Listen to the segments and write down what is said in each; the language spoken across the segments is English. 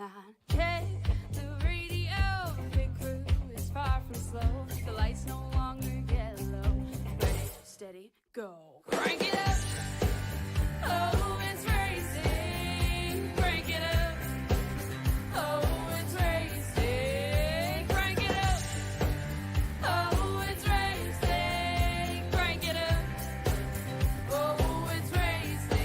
behind. Check the radio, pit crew is far from slow. The lights no longer yellow. Ready, steady, go. Crank it up. Oh, it's racing. Crank it up. Oh, it's racing. Crank it up. Oh, it's racing. Crank it up. Oh, it's racing.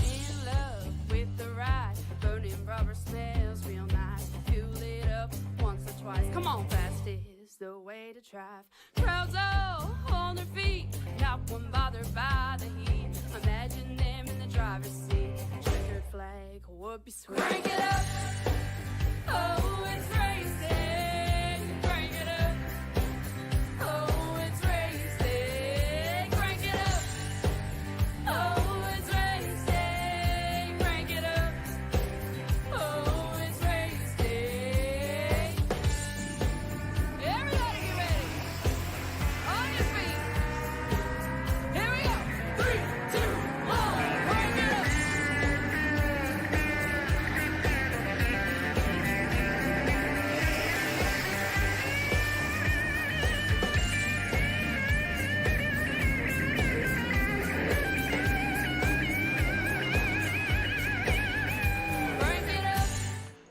In love with the ride. Burning rubber smells real nice. Fuel it up once or twice. Come on, fast is the way to drive. Crowds all on their feet, not one bothered by the heat. Imagine them in the driver's seat. Checkered flag would be sweet. Crank it up. Oh, it's racing. Crank it up. Oh, it's racing. Crank it up. Oh, it's racing. Crank it up. Oh, it's racing. Everybody get ready. On your feet. Here we go. 3, 2, 1. Crank it up. Crank it up.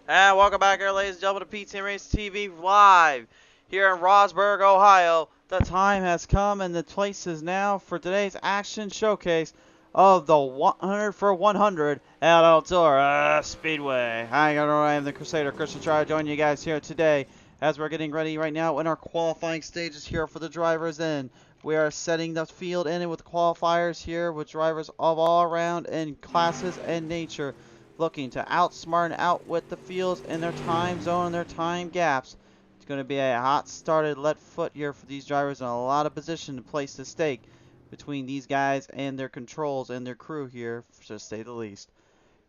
And welcome back here, ladies and gentlemen, to P10 Race TV live here in Rosberg, Ohio. The time has come and the place is now for today's action showcase of the 100 for 100 at Eldora Speedway. Hi, I am the Crusader Christian Trial, joining you guys here today as we're getting ready right now in our qualifying stages here for the drivers in. We are setting the field in with qualifiers here with drivers of all around in classes and nature, looking to outsmart and outwit the fields in their time zone and their time gaps. It's going to be a hot started left foot here for these drivers, and a lot of position to place the stake between these guys and their controls and their crew here, to say the least.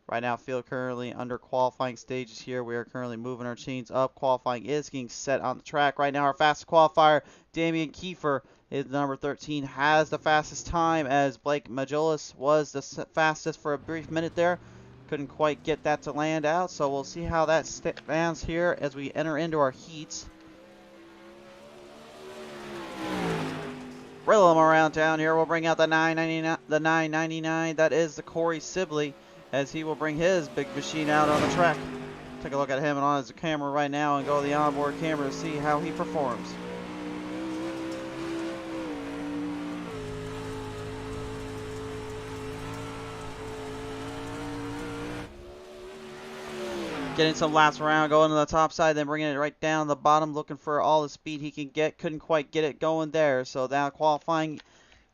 Right now, field currently under qualifying stages here. We are currently moving our chains up. Qualifying is getting set on the track right now. Our fastest qualifier, Damian Kiefer, is number 13, has the fastest time, as Blake Majolis was the fastest for a brief minute there. Couldn't quite get that to land out, so we'll see how that stands here as we enter into our heats. Riddle them around town here. We'll bring out the 999. The 999. That is the Corey Sibley, as he will bring his big machine out on the track. Take a look at him and on his camera right now, and go to the onboard camera to see how he performs. Getting some laps around, going to the top side, then bringing it right down the bottom, looking for all the speed he can get. Couldn't quite get it going there, so now qualifying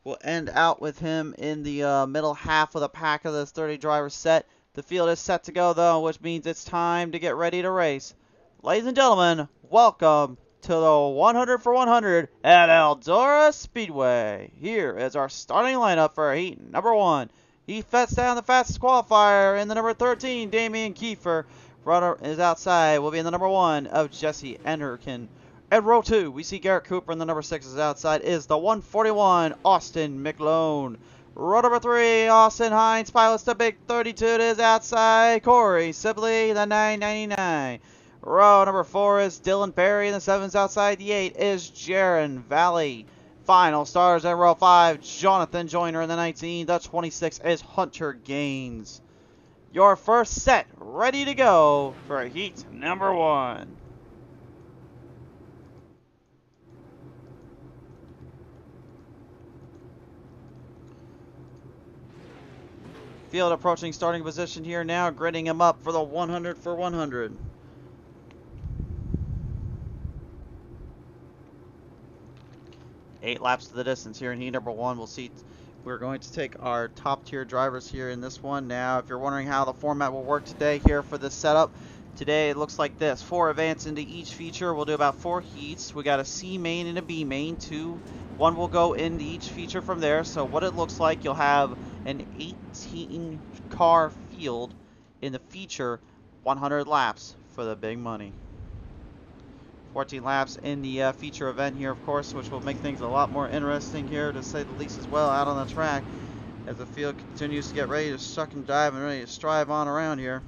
will end out with him in the middle half of the pack of this 30 driver set. The field is set to go, though, which means it's time to get ready to race. Ladies and gentlemen, welcome to the 100 for 100 at Eldora Speedway. Here is our starting lineup for heat number 1. He fets down the fastest qualifier in the number 13, Damian Kiefer. Runner is outside, will be in the number 1 of Jesse Enderkin. At row 2, we see Garrett Cooper, and the number 6 is outside, is the 141, Austin McLone. Row number 3, Austin Hines pilots the big 32, it is outside, Corey Sibley, the 999. Row number 4 is Dylan Berry, and the 7's outside, the 8 is Jaron Valley. Final stars at row 5, Jonathan Joyner in the 19, the 26 is Hunter Gaines. Your first set ready to go for heat number 1. Field approaching starting position here now, gridding him up for the 100 for 100. Eight laps to the distance here in heat number 1. We'll see. We're going to take our top tier drivers here in this one. Now, if you're wondering how the format will work today here for this setup, today it looks like this. 4 events into each feature. We'll do about 4 heats. We got a C main and a B main. One will go into each feature from there. So what it looks like, you'll have an 18 car field in the feature, 100 laps for the big money. 14 laps in the feature event here, of course, which will make things a lot more interesting here, to say the least, as well, out on the track, as the field continues to get ready to suck and dive and ready to strive on around here.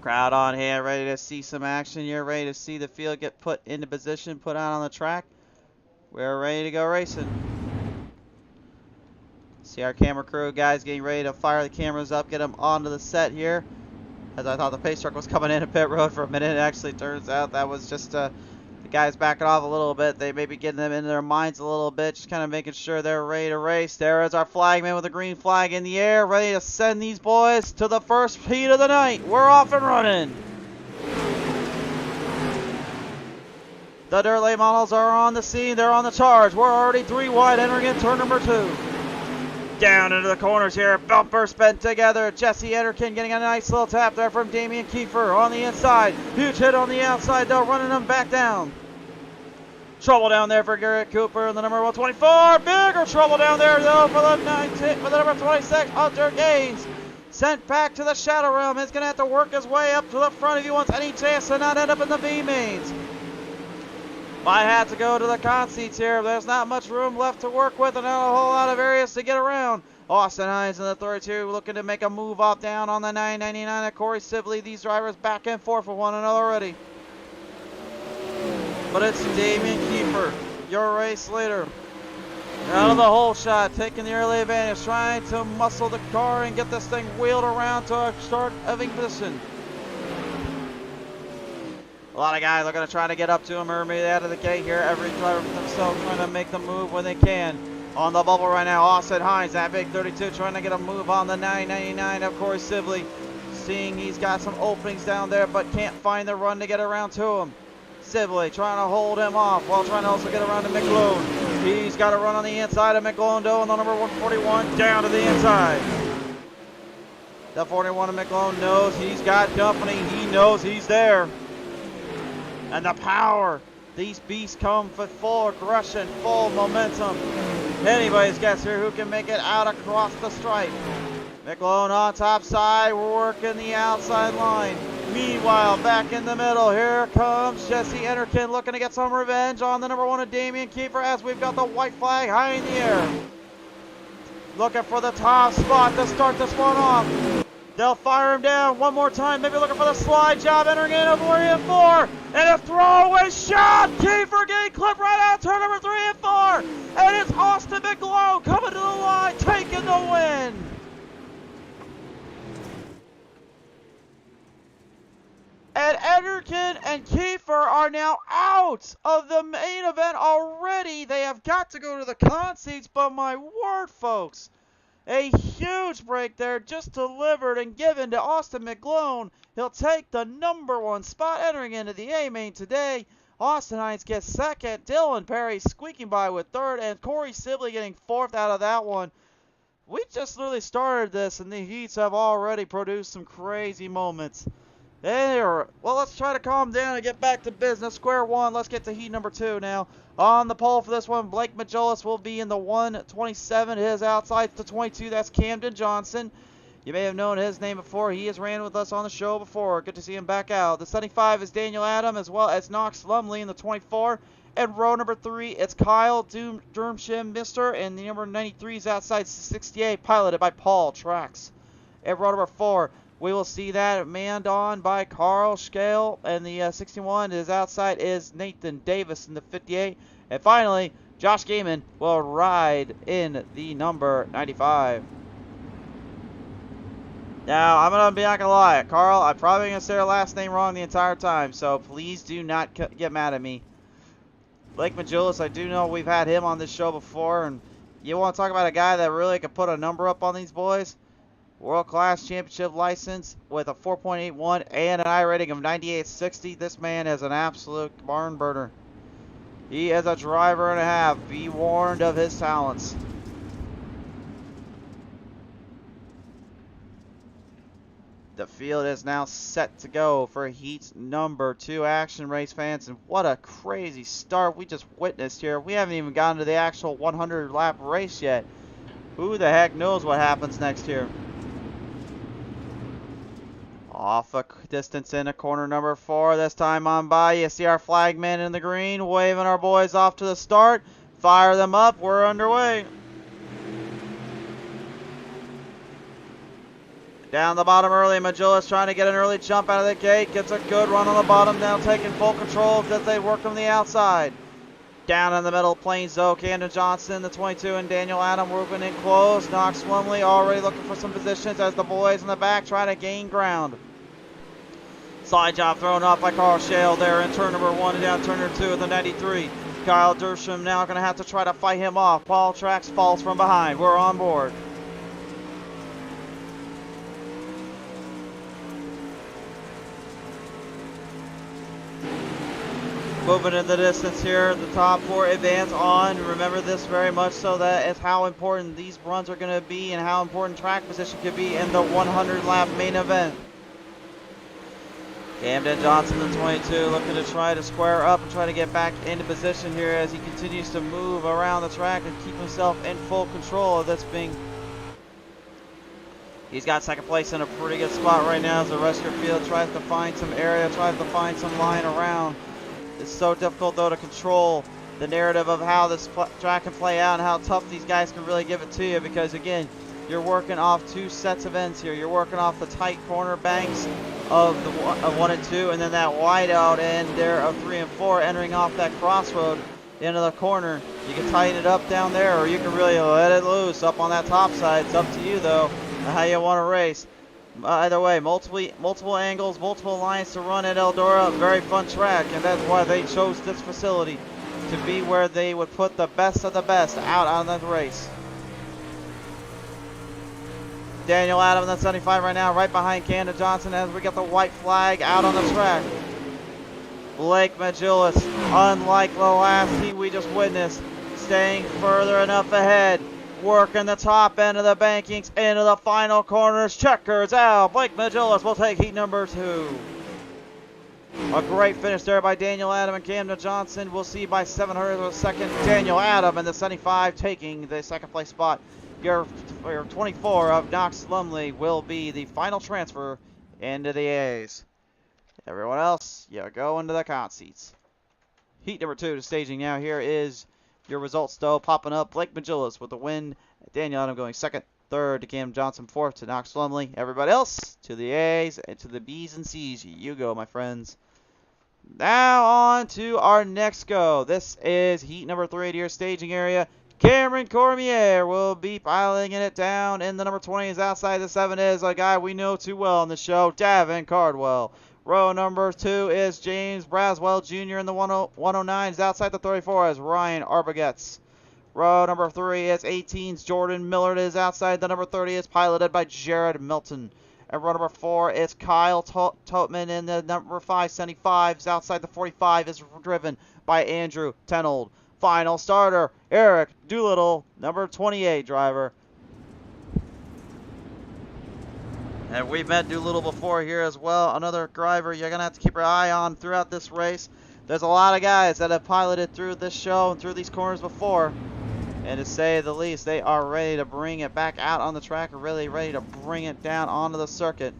Crowd on hand, ready to see some action. You're ready to see the field get put into position, put out on the track. We're ready to go racing. See our camera crew guys getting ready to fire the cameras up, get them onto the set here. As I thought the pace truck was coming in pit road for a minute, it actually turns out that was just the guys backing off a little bit. They may be getting them into their minds a little bit, just kind of making sure they're ready to race. There is our flagman with the green flag in the air, ready to send these boys to the first heat of the night. We're off and running. The dirt late models are on the scene. They're on the charge. We're already 3 wide, entering in turn number 2. Down into the corners here. Bumper spent together. Jesse Enterkin getting a nice little tap there from Damian Kiefer on the inside. Huge hit on the outside though, running them back down. Trouble down there for Garrett Cooper and the number 124. Bigger trouble down there though for the number 26, Hunter Gaines. Sent back to the Shadow Realm. He's going to have to work his way up to the front if he wants any chance to not end up in the B-mains. Might have to go to the con seats here. There's not much room left to work with and not a whole lot of areas to get around. Austin Hines in the 32 looking to make a move off down on the 999 of Corey Sibley. These drivers back and forth with one another already. But it's Damian Kiefer, your race leader. Out of the hole shot, taking the early advantage, trying to muscle the car and get this thing wheeled around to a start of position. A lot of guys are going to try to get up to him early out of the gate here. Every driver for themselves trying to make the move when they can. On the bubble right now, Austin Hines, that big 32, trying to get a move on the 999 of Corey Sibley. Seeing he's got some openings down there, but can't find the run to get around to him. Sibley trying to hold him off while trying to also get around to McLone. He's got a run on the inside of McLone, though, and the number 141 down to the inside. The 41 of McLone knows he's got company. He knows he's there. And the power. These beasts come with full aggression, full momentum. Anybody's guess here who can make it out across the stripe. McLone on top side. We're working the outside line. Meanwhile, back in the middle, here comes Jesse Enterkin looking to get some revenge on the number 1 of Damian Kiefer as we've got the white flag high in the air. Looking for the top spot to start this one off. They'll fire him down one more time, maybe looking for the slide job, entering in of 3 and 4. And a throwaway shot! Kiefer getting clipped right out, turn number 3 and 4. And it's Austin McLone coming to the line, taking the win. And Enterkin and Kiefer are now out of the main event already. They have got to go to the con seats, but my word, folks. A huge break there just delivered and given to Austin McLone. He'll take the number 1 spot entering into the A main today. Austin Hines gets second. Dylan Perry squeaking by with third. And Corey Sibley getting fourth out of that one. We just really started this and the heats have already produced some crazy moments. Well, let's try to calm down and get back to business. Square one. Let's get to heat number 2 now. On the pole for this one, Blake Majolis will be in the 127. His outside to 22. That's Camden Johnson. You may have known his name before. He has ran with us on the show before. Good to see him back out. The 75 is Daniel Adam, as well as Knox Lumley in the 24. And row number 3, it's Kyle Durmshim, Mister. And the number 93 is outside 68, piloted by Paul Trax. At row number 4, we will see that manned on by Carl Scale, and the 61 is outside is Nathan Davis in the 58. And finally, Josh Gaiman will ride in the number 95. Now, I'm not gonna lie, Carl, I'm probably gonna say your last name wrong the entire time, so please do not get mad at me. Blake Majolis, I do know we've had him on this show before, and you want to talk about a guy that really could put a number up on these boys? World-class championship license with a 4.81 and an I rating of 98.60. This man is an absolute barn burner. He is a driver and a half. Be warned of his talents. The field is now set to go for heat number 2 action, race fans. And what a crazy start we just witnessed here. We haven't even gotten to the actual 100-lap race yet. Who the heck knows what happens next here? Off a distance in a corner number 4. This time on by, you see our flagman in the green waving our boys off to the start. Fire them up. We're underway. Down the bottom early, Magillas trying to get an early jump out of the gate. Gets a good run on the bottom, now taking full control as they work from the outside. Down in the middle, Plains though, Camden Johnson, the 22, and Daniel Adam moving in close. Knox Lumley already looking for some positions as the boys in the back try to gain ground. Side job thrown off by Carl Shale there in turn number 1 and down turn number 2 of the 93. Kyle Dersham now going to have to try to fight him off. Paul Trax falls from behind. We're on board. Moving in the distance here, the top 4 advance on. Remember this very much so that is how important these runs are going to be and how important track position could be in the 100 lap main event. Camden Johnson, the 22, looking to try to square up and try to get back into position here as he continues to move around the track and keep himself in full control of this being. He's got second place in a pretty good spot right now as the rest of your field tries to find some area, tries to find some line around. It's so difficult though to control the narrative of how this track can play out and how tough these guys can really give it to you, because again, you're working off 2 sets of ends here. You're working off the tight corner banks of 1 and 2, and then that wide out end there of 3 and 4 entering off that crossroad into the corner. You can tighten it up down there, or you can really let it loose up on that top side. It's up to you though how you want to race. Either way, multiple angles, multiple lines to run at Eldora. Very fun track, and that's why they chose this facility to be where they would put the best of the best out on the race. Daniel Adam, that's 75 right now, right behind Camden Johnson as we get the white flag out on the track. Blake Magillas, unlike the last heat we just witnessed, staying further enough ahead. Working the top end of the bankings into the final corners. Checkers out. Blake Magillas will take heat number 2. A great finish there by Daniel Adam and Camden Johnson. We'll see by 700 of a second. Daniel Adam in the 75 taking the second place spot. Your 24 of Knox Lumley will be the final transfer into the A's. Everyone else, you go into the count seats. Heat number 2 to staging now. Here is your results though popping up. Blake Magillas with the win. Daniel Adam going second. Third to Cam Johnson. Fourth to Knox Lumley. Everybody else to the A's and to the B's and C's. You go, my friends. Now on to our next go. This is heat number 3 to your staging area. Cameron Cormier will be piloting it down in the number 20s. Outside the 7 is a guy we know too well on the show, Davin Cardwell. Row number 2 is James Braswell Jr. in the 109s. Outside the 34 is Ryan Arbogets. Row number 3 is 18's Jordan Millard is outside the number 30 is piloted by Jared Milton. And row number 4 is Kyle Totman in the number 575s. Outside the 45 is driven by Andrew Tenold. Final starter, Eric Doolittle, number 28 driver. And we've met Doolittle before here as well. Another driver you're going to have to keep your eye on throughout this race. There's a lot of guys that have piloted through this show and through these corners before. And to say the least, they are ready to bring it back out on the track, or really ready to bring it down onto the circuit.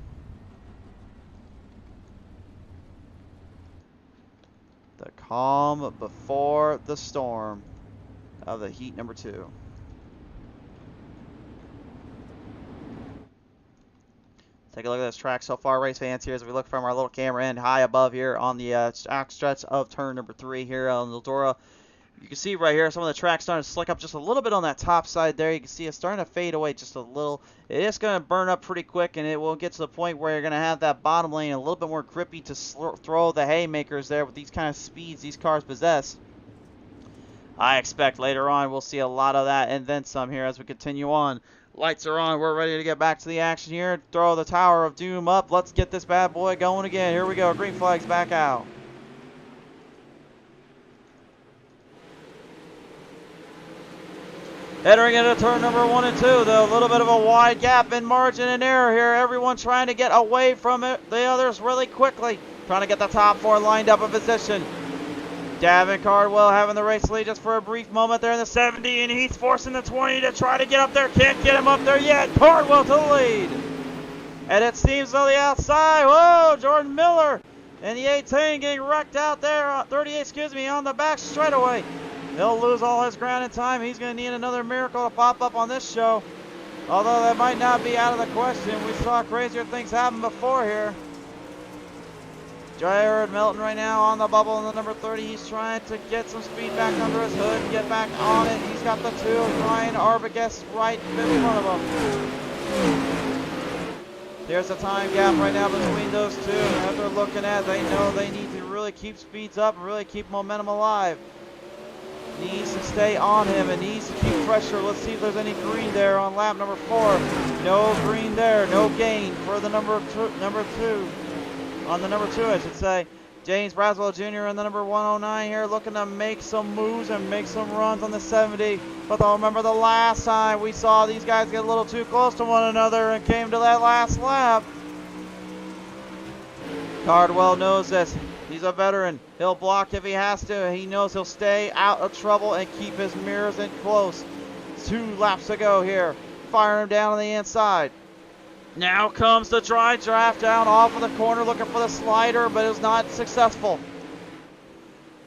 The calm before the storm of the heat number 2. Take a look at this track so far, race fans, here as we look from our little camera end high above here on the track stretch of turn number 3 here on Eldora. You can see right here some of the track starting to slick up just a little bit on that top side there. You can see it's starting to fade away just a little. It is going to burn up pretty quick, and it will get to the point where you're going to have that bottom lane a little bit more grippy to throw the haymakers there with these kind of speeds these cars possess. I expect later on we'll see a lot of that and then some here as we continue on. Lights are on. We're ready to get back to the action here. Throw the Tower of Doom up. Let's get this bad boy going again. Here we go. Green flag's back out. Entering into turn number 1 and 2, though, a little bit of a wide gap in margin and error here. Everyone trying to get away from the others really quickly. Trying to get the top 4 lined up in position. Davin Cardwell having the race lead just for a brief moment there in the 70, and he's forcing the 20 to try to get up there. Can't get him up there yet. Cardwell to the lead. And it seems on the outside. Whoa, Jordan Miller and the 18 getting wrecked out there. 38, excuse me, on the back straightaway. He'll lose all his ground in time. He's going to need another miracle to pop up on this show. Although that might not be out of the question. We saw crazier things happen before here. Jared Melton right now on the bubble in the number 30. He's trying to get some speed back under his hood and get back on it. He's got the two of Ryan Arbogast right in front of him. There's a time gap right now between those two. And as they're looking at, they know they need to really keep speeds up and really keep momentum alive. Needs to stay on him and needs to keep pressure. Let's see if there's any green there on lap number 4. No green there. No gain for the number two. On the number 2, I should say. James Braswell Jr. in the number 109 here, looking to make some moves and make some runs on the 70. But I'll remember the last time we saw these guys get a little too close to one another and came to that last lap. Cardwell knows this. He's a veteran. He'll block if he has to. He knows he'll stay out of trouble and keep his mirrors in close. 2 laps to go here. Fire him down on the inside. Now comes the dry draft down off of the corner, looking for the slider, but it was not successful.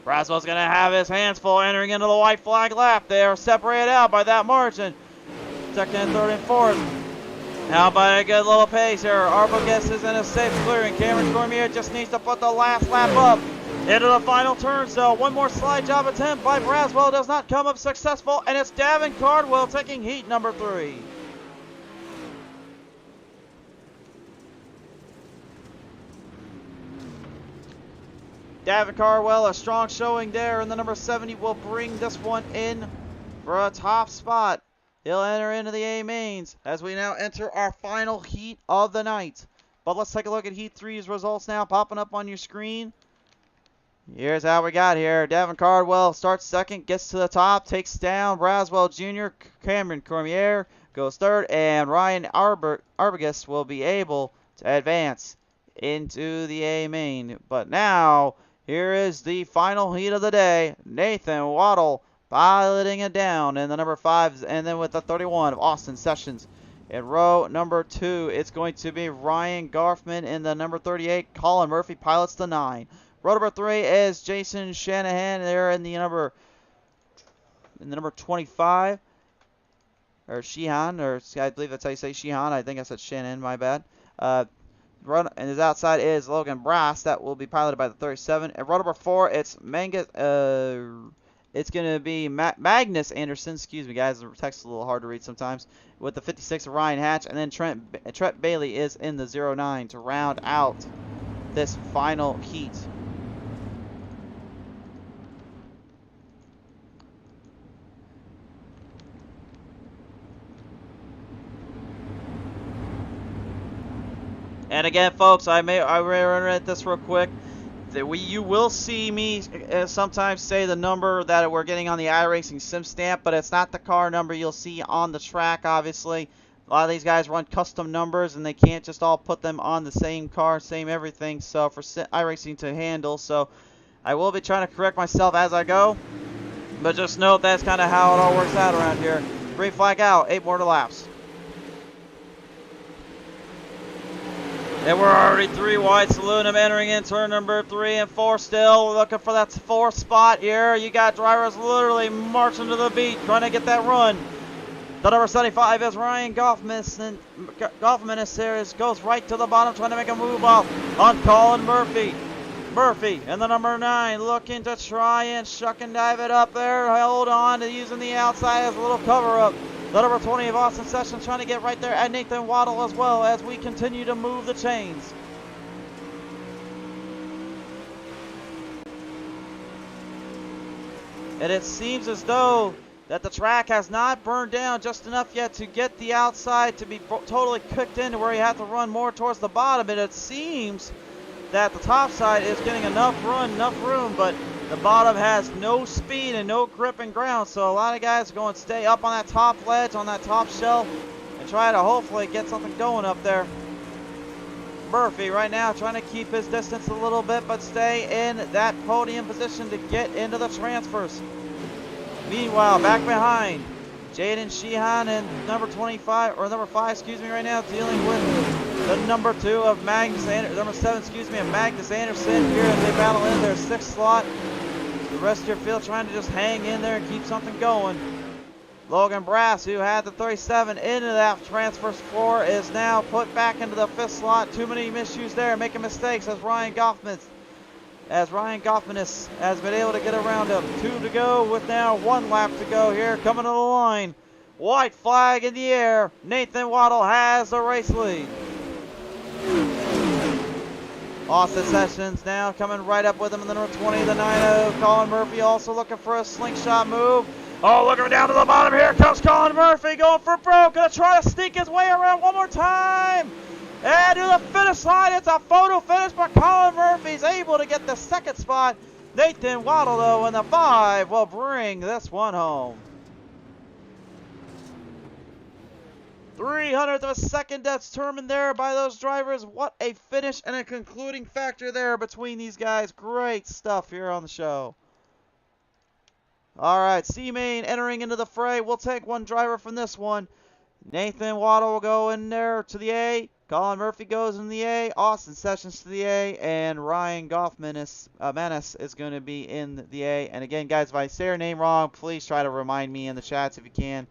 Braswell's going to have his hands full entering into the white flag lap. They are separated out by that margin. Second and third and fourth. Now by a good little pace here. Arbogast is in a safe clearing. Cameron Cormier just needs to put the last lap up. Into the final turn, so one more slide job attempt by Braswell does not come up successful, and it's Davin Cardwell taking heat number 3. Davin Cardwell, a strong showing there, and the number 70 will bring this one in for a top spot. He'll enter into the A mains as we now enter our final heat of the night. But let's take a look at Heat 3's results now, popping up on your screen. Here's how we got here. Davin Cardwell starts second, gets to the top, takes down Braswell Jr. Cameron Cormier goes third, and Ryan Arbogast will be able to advance into the A main. But now, here is the final heat of the day. Nathan Waddle piloting it down in the number 5, and then with the 31 of Austin Sessions. In row number 2, it's going to be Ryan Garfman in the number 38. Colin Murphy pilots the 9. Row number 3 is Jason Shanahan there in the number 25. Or Sheehan, or I believe that's how you say Sheehan. I think I said Shanahan, my bad. And his outside is Logan Brass. That will be piloted by the 37. And row number 4, it's it's going to be Magnus Anderson. Excuse me, guys. The text is a little hard to read sometimes. With the 56 of Ryan Hatch. And then Trent Bailey is in the 09 to round out this final heat. And again, folks, I reiterate this real quick. You will see me sometimes say the number that we're getting on the iRacing Sim Stamp, but it's not the car number you'll see on the track, obviously. A lot of these guys run custom numbers, and they can't just all put them on the same car, same everything, so for iRacing to handle. So I will be trying to correct myself as I go, but just note that's kind of how it all works out around here. Green flag out, 8 more laps. And we're already 3 wide. Saloon entering in turn number 3 and 4 still. We're looking for that 4th spot here. You got drivers literally marching to the beat, trying to get that run. The number 75 is Ryan Goffman. And Goffman is there, goes right to the bottom, trying to make a move off on Colin Murphy. Murphy and the number 9 looking to try and shuck and dive it up there. Hold on to using the outside as a little cover up. The number 20 of Austin Sessions trying to get right there at Nathan Waddle as well as we continue to move the chains. And it seems as though that the track has not burned down just enough yet to get the outside to be totally cooked into where you have to run more towards the bottom. And it seems that the top side is getting enough room, but the bottom has no speed and no grip and ground, so a lot of guys are going to stay up on that top ledge, on that top shelf, and try to hopefully get something going up there. Murphy right now trying to keep his distance a little bit, but stay in that podium position to get into the transfers. Meanwhile, back behind, Jaden Sheehan and number 25, or number 5, excuse me, right now, dealing with the number 2 of Magnus Anderson, number 7, excuse me, of Magnus Anderson here as they battle in their 6th slot. The rest of your field trying to just hang in there and keep something going. Logan Brass, who had the 37 into that transfer floor, is now put back into the 5th slot. Too many miscues there, making mistakes as Ryan Goffman has been able to get around him. 2 to go with now 1 lap to go here. Coming to the line. White flag in the air. Nathan Waddle has the race lead. Austin Sessions now coming right up with him in the number 20, the 9-0. Colin Murphy also looking for a slingshot move. Oh, looking down to the bottom. Here comes Colin Murphy going for broke. Gonna try to sneak his way around one more time. And to the finish line. It's a photo finish, but Colin Murphy's able to get the 2nd spot. Nathan Waddle, though, in the 5 will bring this one home. 300th of a second determined there by those drivers. What a finish and a concluding factor there between these guys. Great stuff here on the show. All right, C-Main entering into the fray. We'll take one driver from this one. Nathan Waddle will go in there to the A. Colin Murphy goes in the A. Austin Sessions to the A. And Ryan Manis is going to be in the A. And again, guys, if I say your name wrong, please try to remind me in the chats if you can.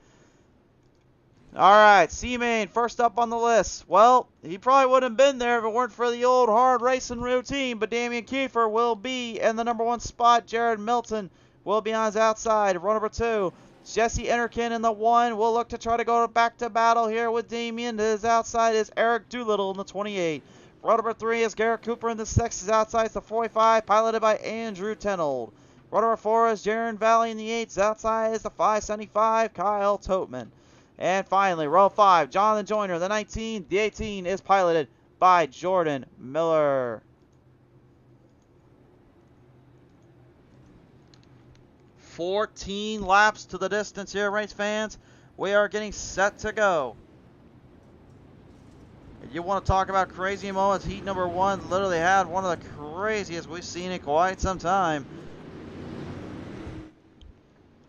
All right, C-Main first up on the list. Well, he probably wouldn't have been there if it weren't for the old hard racing routine, but Damian Kiefer will be in the number 1 spot. Jared Milton will be on his outside. Row number 2, Jesse Enterkin in the 1. We'll look to try to go back to battle here with Damian. His outside is Eric Doolittle in the 28. Row number 3 is Garrett Cooper in the 6. His outside is the 45, piloted by Andrew Tenold. Row number 4 is Jaron Valley in the 8. His outside is the 575, Kyle Toteman. And finally, row 5, Jonathan Joyner, the 19. The 18 is piloted by Jordan Miller. 14 laps to the distance here, race fans. We are getting set to go. If you want to talk about crazy moments, heat number 1 literally had one of the craziest we've seen in quite some time.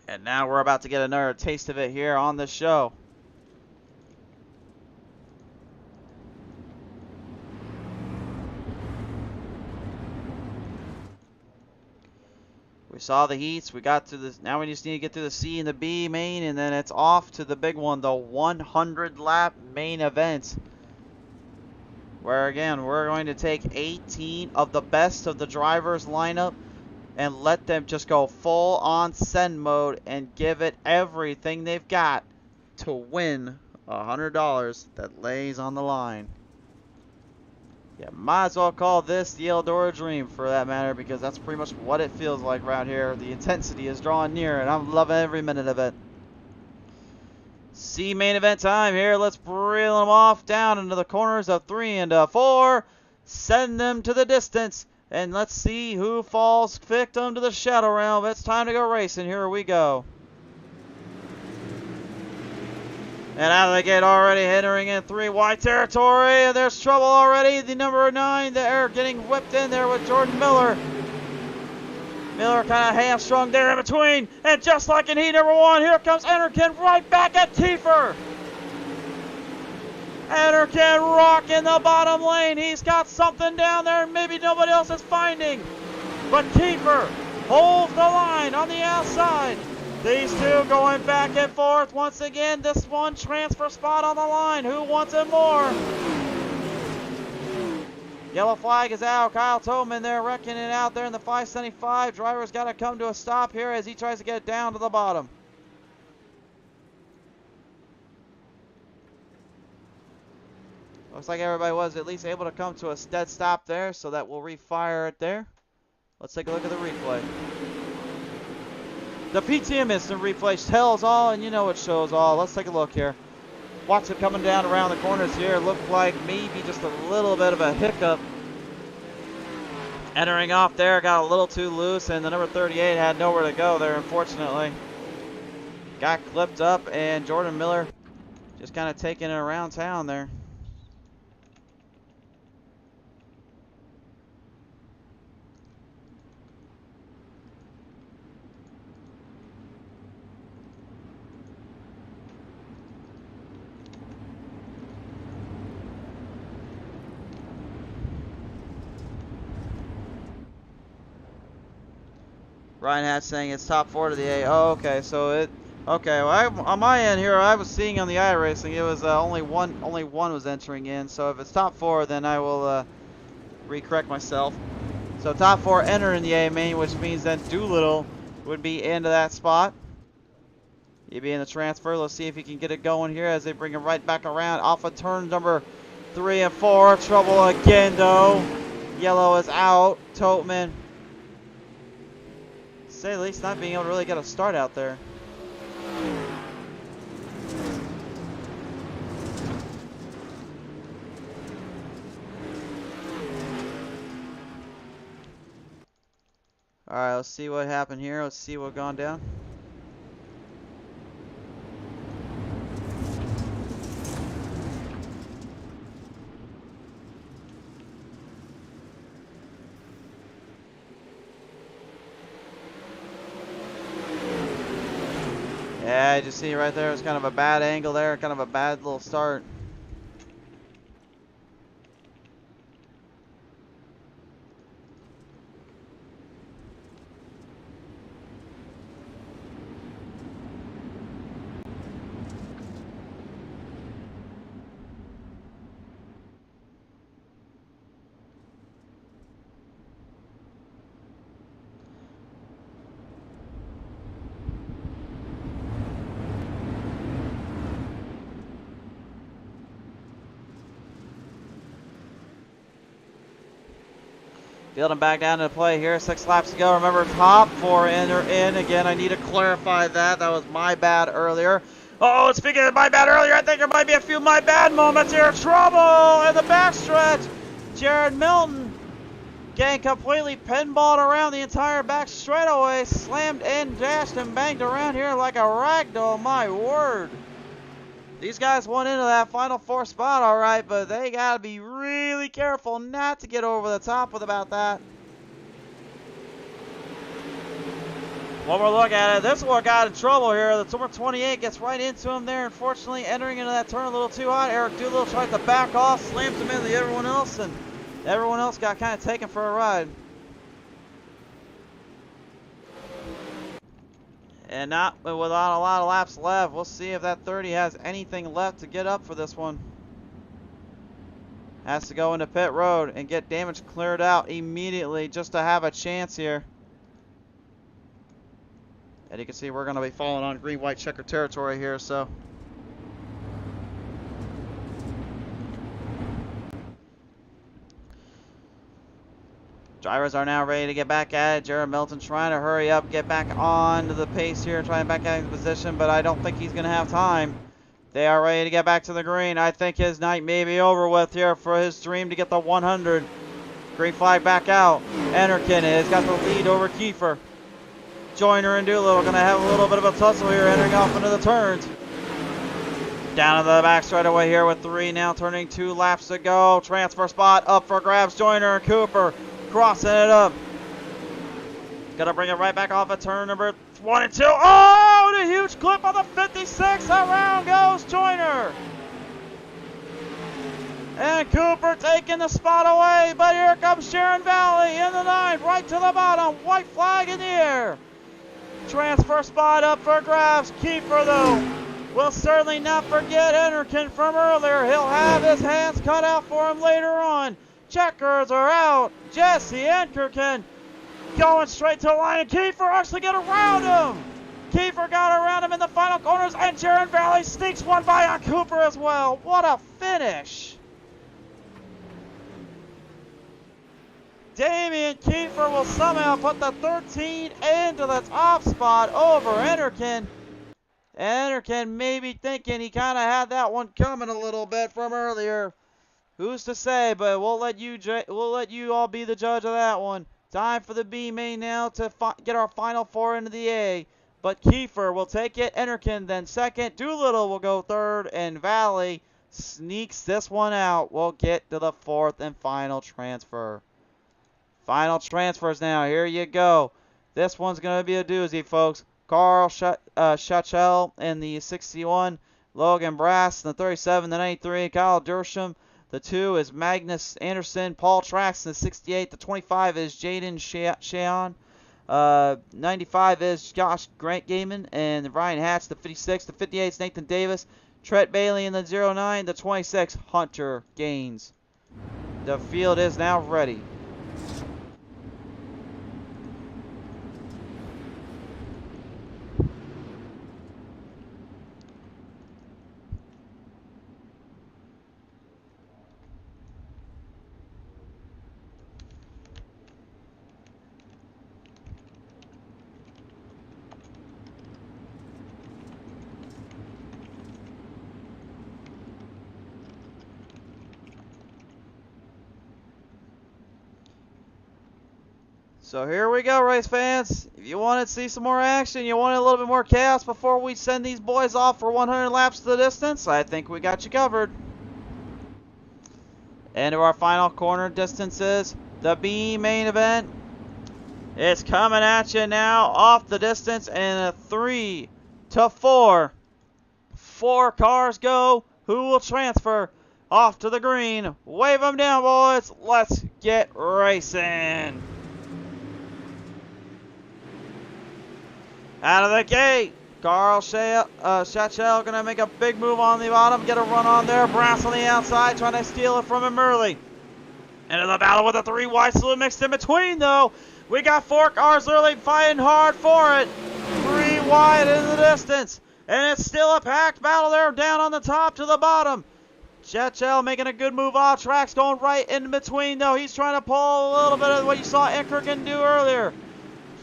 And now we're about to get another taste of it here on the show. We saw the heats. We got to this. Now we just need to get through the C and the B main, and then it's off to the big one, the 100 lap main event. Where again, we're going to take 18 of the best of the drivers lineup and let them just go full on send mode and give it everything they've got to win $100 that lays on the line. Yeah, might as well call this the Eldora Dream for that matter, because that's pretty much what it feels like around here. The intensity is drawing near, and I'm loving every minute of it. C main event time here. Let's reel them off down into the corners of 3 and 4. Send them to the distance, and let's see who falls victim to the Shadow Realm. It's time to go racing. Here we go. And out of the gate already entering in 3 wide territory. And there's trouble already. The number 9 there getting whipped in there with Jordan Miller. Miller kind of hamstrung there in between. And just like in heat number 1, here comes Enterkin right back at Kiefer. Enterkin rocking the bottom lane. He's got something down there maybe nobody else is finding. But Kiefer holds the line on the outside. These two going back and forth once again. This one transfer spot on the line. Who wants it more? Yellow flag is out. Kyle Toteman there wrecking it out there in the 575. Driver's got to come to a stop here as he tries to get it down to the bottom. Looks like everybody was at least able to come to a dead stop there, so that will refire it there. Let's take a look at the replay. The PTM instant replay tells all, and you know it shows all. Let's take a look here. Watch it coming down around the corners here. Looked like maybe just a little bit of a hiccup. Entering off there, got a little too loose, and the number 38 had nowhere to go there, unfortunately. Got clipped up, and Jordan Miller just kind of taking it around town there. Ryan Hatch saying it's top 4 to the A. Oh, okay, so Okay, well, on my end here, I was seeing on the iRacing, it was only one was entering in. So if it's top 4, then I will recorrect myself. So top 4 enter in the A main, which means that Doolittle would be into that spot. He'd be in the transfer. Let's see if he can get it going here as they bring him right back around off of turn number 3 and 4. Trouble again, though. Yellow is out. Toteman, to say the least, not being able to really get a start out there. Alright, let's see what happened here. Let's see what gone down. Yeah, you see right there, it's kind of a bad angle there, kind of a bad little start. Fielding back down to play here. 6 laps to go. Remember, top 4 enter in. Again, I need to clarify that. That was my bad earlier. Oh, speaking of my bad earlier, I think there might be a few my bad moments here. Trouble in the backstretch. Jared Milton getting completely pinballed around the entire back straightaway. Slammed in, dashed, and banged around here like a ragdoll. My word. These guys went into that final 4 spot all right, but they got to be really careful not to get over the top with about that. One more look at it. This one got in trouble here. The number 28 gets right into him there. Unfortunately, entering into that turn a little too hot. Eric Doolittle tries to back off, slams him into everyone else, and everyone else got kind of taken for a ride. And not without a lot of laps left. We'll see if that 30 has anything left to get up for this one. Has to go into pit road and get damage cleared out immediately just to have a chance here. And you can see we're going to be falling on green-white checker territory here, so. Drivers are now ready to get back at it. Jared Milton trying to hurry up, get back onto the pace here, trying back out of position, but I don't think he's going to have time. They are ready to get back to the green. I think his night may be over with here for his dream to get the 100. Green flag back out. Enterkin has got the lead over Kiefer. Joyner and Doolittle going to have a little bit of a tussle here, entering off into the turns. Down to the back straightaway here with 3 now, turning 2 laps to go. Transfer spot up for grabs. Joyner and Cooper crossing it up. Gonna bring it right back off at turn number 1 and 2. Oh, and a huge clip on the 56. Around goes Joyner. And Cooper taking the spot away, but here comes Sharon Valley in the 9, right to the bottom. White flag in the air. Transfer spot up for grabs. Kiefer, though, will certainly not forget Enterkin from earlier. He'll have his hands cut out for him later on. Checkers are out. Jesse Enterkin going straight to the line, and Kiefer actually got around him. Kiefer got around him in the final corners, and Sharon Valley sneaks one by on Cooper as well. What a finish. Damian Kiefer will somehow put the 13 into the top spot over Enterkin. Enterkin may be thinking he kind of had that one coming a little bit from earlier. Who's to say, but we'll let you all be the judge of that one. Time for the B main now to get our final 4 into the A. But Kiefer will take it. Enterkin then second. Doolittle will go third. And Valley sneaks this one out. We'll get to the 4th and final transfer. Final transfers now. Here you go. This one's going to be a doozy, folks. Carl Schachel in the 61. Logan Brass in the 37. The 93. Kyle Dersham. The 2 is Magnus Anderson. Paul Trax in the 68. The 25 is Jaden Sheon. 95 is Josh Grant Gaiman, and Ryan Hatch, the 56. The 58 is Nathan Davis. Trent Bailey in the 09. The 26, Hunter Gaines. The field is now ready. So here we go, race fans. If you want to see some more action, you want a little bit more chaos before we send these boys off for 100 laps to the distance, I think we got you covered. Into our final corner distances, the B main event. It's coming at you now off the distance in a 3 to 4. 4 cars go. Who will transfer off to the green? Wave them down, boys. Let's get racing. Out of the gate, Carl Schachel going to make a big move on the bottom, get a run on there. Brass on the outside, trying to steal it from him early. Into the battle with a 3 wide salute mixed in between, though. We got 4 cars early fighting hard for it. 3 wide in the distance. And it's still a packed battle there down on the top to the bottom. Schachel making a good move off tracks, going right in between, though. He's trying to pull a little bit of what you saw Inkergan do earlier.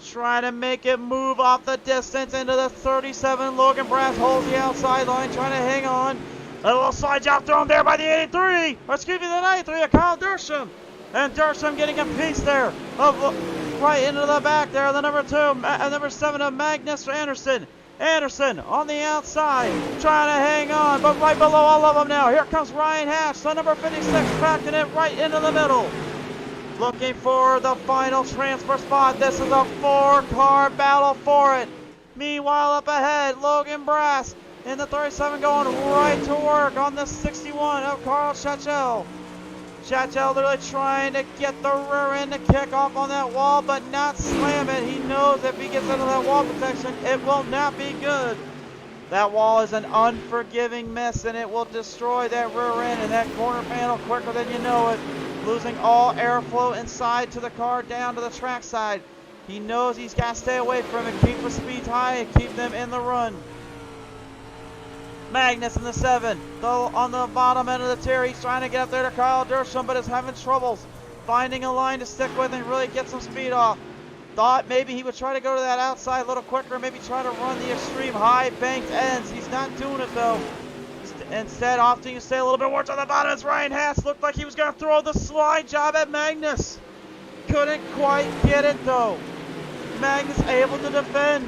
Trying to make it move off the distance into the 37. Logan Brass holds the outside line, trying to hang on. A little side job thrown there by the 83. Or excuse me, the 93 of Kyle Dersham. And Dersham getting a piece there of right into the back there. The number 7 of Magnus Anderson. Anderson on the outside, trying to hang on, but right below all of them now. Here comes Ryan Hatch, the number 56, cracking it right into the middle. Looking for the final transfer spot. This is a 4-car battle for it. Meanwhile, up ahead, Logan Brass in the 37 going right to work on the 61 of Carl Schachel. Schachel literally trying to get the rear end to kick off on that wall, but not slam it. He knows if he gets into that wall protection, it will not be good. That wall is an unforgiving miss, and it will destroy that rear end and that corner panel quicker than you know it. Losing all airflow inside to the car down to the track side. He knows he's got to stay away from it, keep the speeds high, and keep them in the run. Magnus in the 7, though on the bottom end of the tier, he's trying to get up there to Kyle Dersham, but is having troubles finding a line to stick with and really get some speed off. Thought maybe he would try to go to that outside a little quicker, maybe try to run the extreme high banked ends. He's not doing it though. Instead, opting to stay a little bit more to the bottom as Ryan Hatch looked like he was going to throw the slide job at Magnus. Couldn't quite get it though. Magnus able to defend.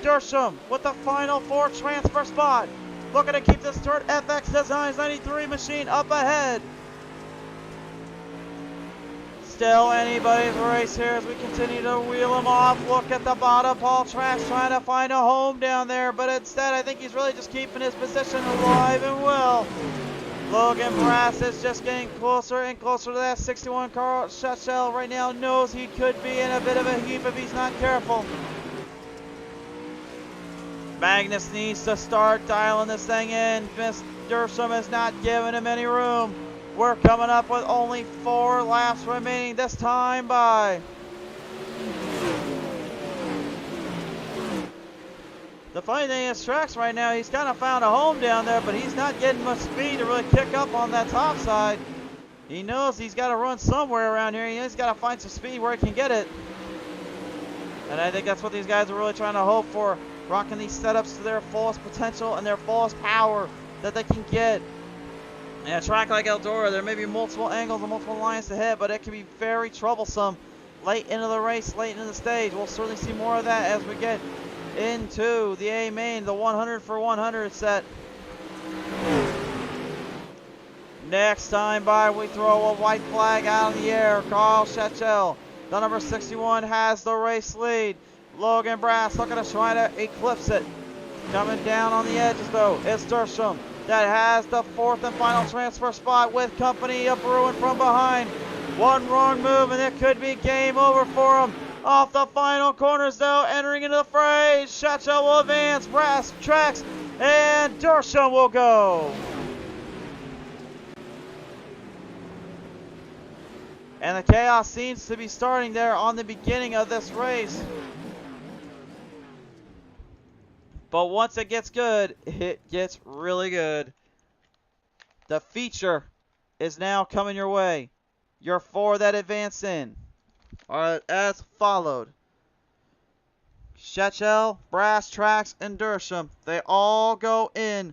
Dersham with the final 4 transfer spot. Looking to keep this Dirt FX Designs 93 machine up ahead. Still anybody's race here as we continue to wheel him off. Look at the bottom. Paul Trask trying to find a home down there, but instead I think he's really just keeping his position alive and well. Logan Brass is just getting closer and closer to that 61. Carl Schachel right now knows he could be in a bit of a heap if he's not careful. Magnus needs to start dialing this thing in. Miss Dersham is not giving him any room. We're coming up with only 4 laps remaining this time by. The funny thing is, Trax right now, he's kind of found a home down there, but he's not getting much speed to really kick up on that top side. He knows he's got to run somewhere around here. He's got to find some speed where he can get it. And I think that's what these guys are really trying to hope for. Rocking these setups to their fullest potential and their fullest power that they can get. In a track like Eldora, there may be multiple angles and multiple lines to hit, but it can be very troublesome late into the race, late into the stage. We'll certainly see more of that as we get into the A main, the 100 for 100 set. Next time by, we throw a white flag out in the air. Carl Schachel, the number 61, has the race lead. Logan Brass looking to try to eclipse it. Coming down on the edges though, it's Dersham that has the 4th and final transfer spot with company of Bruin from behind. One wrong move and it could be game over for him. Off the final corners, though, entering into the fray. Shachel will advance. Brass tracks, and Dersham will go. And the chaos seems to be starting there on the beginning of this race. But once it gets good, it gets really good. The feature is now coming your way. Your four that advance in are as followed. Shechel, Brass Tracks, and Dersham. They all go in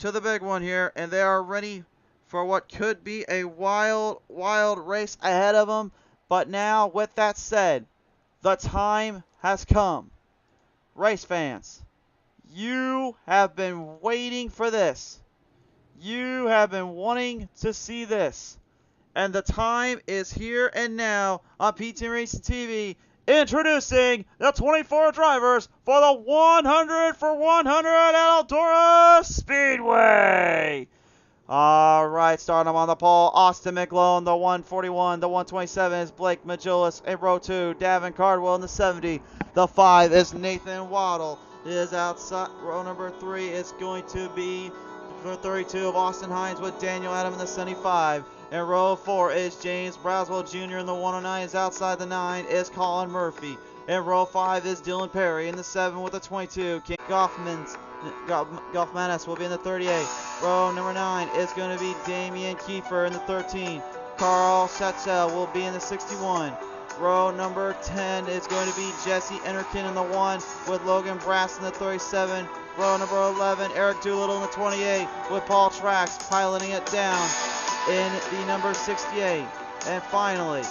to the big one here, and they are ready for what could be a wild, wild race ahead of them. But now, with that said, the time has come. Race fans, you have been waiting for this. You have been wanting to see this. And the time is here and now on P10 Racing TV. Introducing the 24 drivers for the 100 for 100 at Eldora Speedway. All right, starting them on the pole, Austin McLone, the 141, the 127 is Blake Majulis in row 2, Davin Cardwell in the 70, the 5 is Nathan Waddle, is outside, row number 3 is going to be for 32 of Austin Hines with Daniel Adam in the 75, and row 4 is James Braswell Jr. in the 109, is outside the 9 is Colin Murphy, and row 5 is Dylan Perry in the 7 with the 22, King Goffmanis will be in the 38. Row number 9 is going to be Damian Kiefer in the 13. Carl Schatzel will be in the 61. Row number 10 is going to be Jesse Enterkin in the 1 with Logan Brass in the 37. Row number 11, Eric Doolittle in the 28 with Paul Trax piloting it down in the number 68. And finally,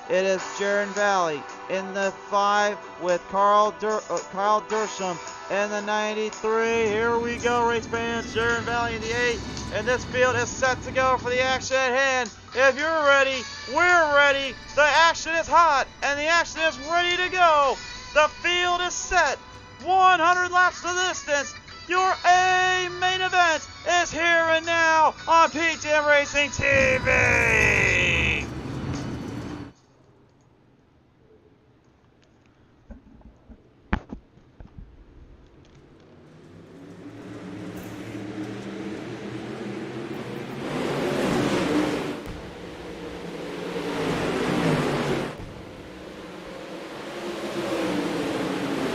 it is Jaron Valley in the 5 with Kyle Dersham in the 93. Here we go, race fans. Jaron Valley in the 8. And this field is set to go for the action at hand. If you're ready, we're ready. The action is hot, and the action is ready to go. The field is set. 100 laps to the distance. Your A main event is here and now on P10 Racing TV.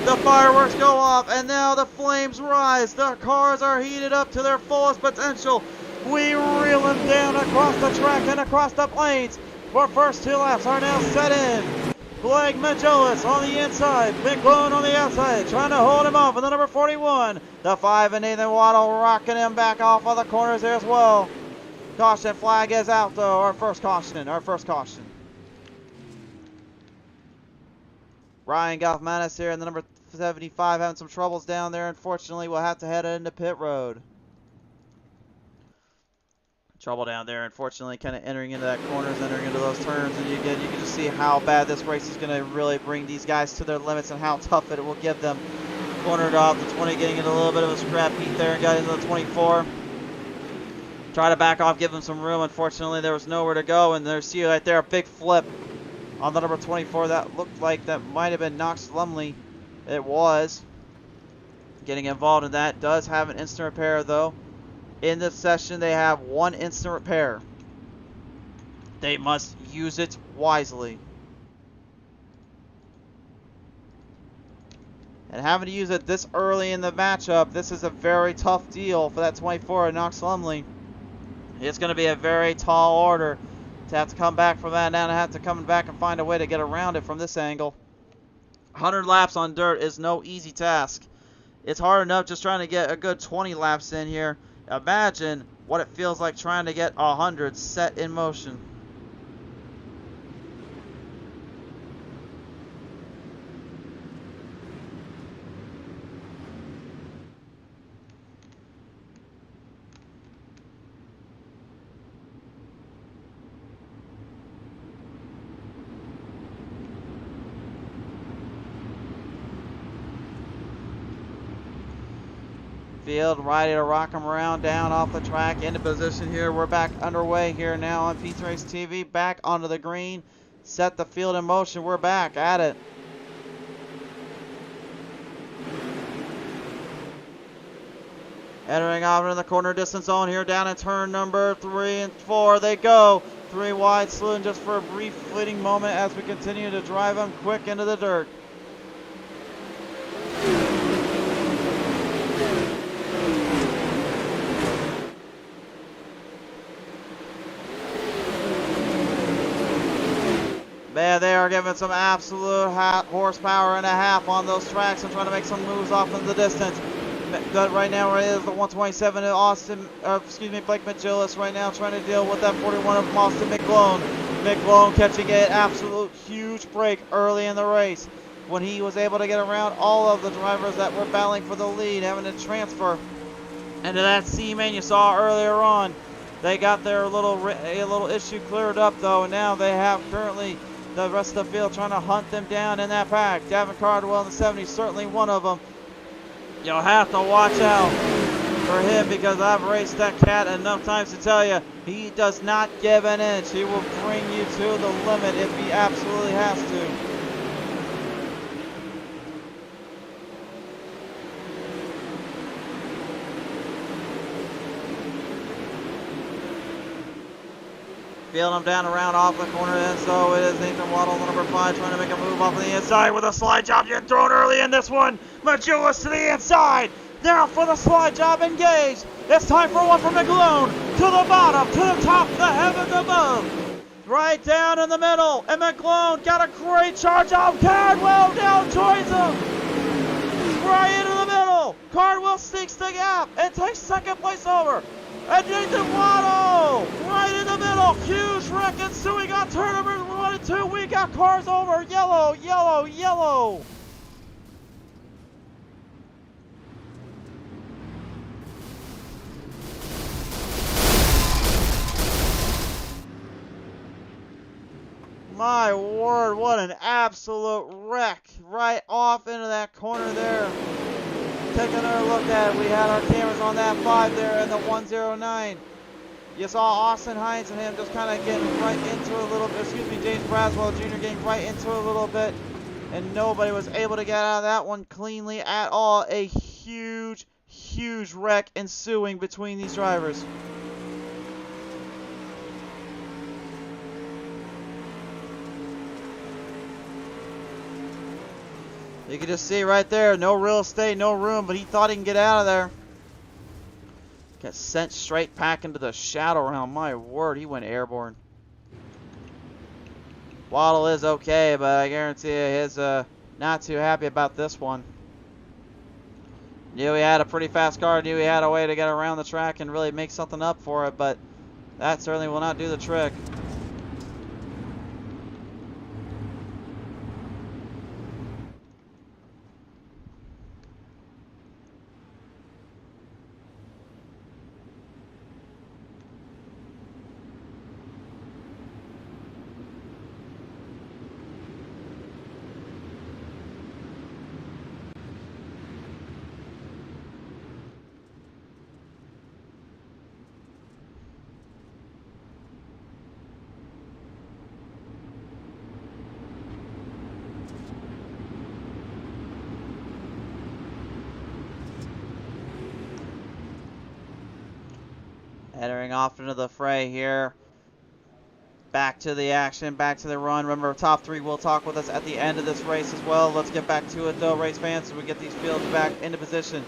The fireworks go off, and now the flames rise. The cars are heated up to their fullest potential. We reel them down across the track and across the plains. Our first 2 laps are now set in. Blake Majolis on the inside, McClone on the outside, trying to hold him off with the number 41. The 5 and Nathan Waddle rocking him back off on the corners there as well. Caution flag is out though. Our first caution. Ryan Goffmanis here in the number 75 having some troubles down there. Unfortunately, we'll have to head into pit road. Trouble down there, unfortunately, kind of entering into that corners, entering into those turns, and you can just see how bad this race is going to really bring these guys to their limits and how tough it will give them. Cornered off the 20, getting into a little bit of a scrap heat there, and got into the 24. Try to back off, give them some room. Unfortunately, there was nowhere to go, and there's see right there a big flip on the number 24. That looked like that might have been Knox Lumley. It was. Getting involved in that. Does have an instant repair though. In this session they have 1 instant repair. They must use it wisely. And having to use it this early in the matchup, this is a very tough deal for that 24 Knox Lumley. It's going to be a very tall order to have to come back from that, and have to come back and find a way to get around it from this angle. 100 laps on dirt is no easy task. It's hard enough just trying to get a good 20 laps in here. Imagine what it feels like trying to get 100 set in motion. Field ready to rock them around down off the track into position here. We're back underway here now on P10 Race TV. Back onto the green. Set the field in motion. We're back at it. Entering off in the corner distance zone here, down in turn number 3 and 4. They go 3 wide, slewing just for a brief fleeting moment as we continue to drive them quick into the dirt. Man, they are giving some absolute horsepower and a half on those tracks and trying to make some moves off in the distance. But right now it is the 127 Blake McGillis right now trying to deal with that 41 of Austin McGlone. McGlone catching an absolute huge break early in the race when he was able to get around all of the drivers that were battling for the lead, having to transfer into that C-main you saw earlier on. They got their little issue cleared up though, and now they have currently the rest of the field trying to hunt them down in that pack. Davin Cardwell in the 70, certainly one of them. You'll have to watch out for him because I've raced that cat enough times to tell you he does not give an inch. He will bring you to the limit if he absolutely has to. Feeling him down around off the corner, and so it is Nathan Waddle, number 5, trying to make a move off the inside with a slide job. You're thrown early in this one. Majulis to the inside. Now for the slide job, engaged. It's time for one from McGlone. To the bottom, to the top, the heavens above. Right down in the middle, and McGlone got a great charge off. Cardwell down joins him. Right into the middle. Cardwell sneaks the gap and takes second place over. And Nathan Waddle, right in the middle, huge wreck ensuing on turn number 1 and 2. We got cars over, yellow, yellow, yellow. My word, what an absolute wreck right off into that corner there. Take another look at it. We had our cameras on that 5 there in the 109. You saw Austin Hines and him just kind of getting right into a little bit. James Braswell Jr. getting right into a little bit. And nobody was able to get out of that one cleanly at all. A huge, huge wreck ensuing between these drivers. You can just see right there, no real estate, no room, but he thought he can get out of there. Got sent straight back into the shadow realm. My word, he went airborne. Waddle is okay, but I guarantee you he's not too happy about this one. Knew he had a pretty fast car, knew he had a way to get around the track and really make something up for it, but that certainly will not do the trick. Entering off into the fray here. Back to the action, back to the run. Remember, top 3 will talk with us at the end of this race as well. Let's get back to it though, race fans, so we get these fields back into position.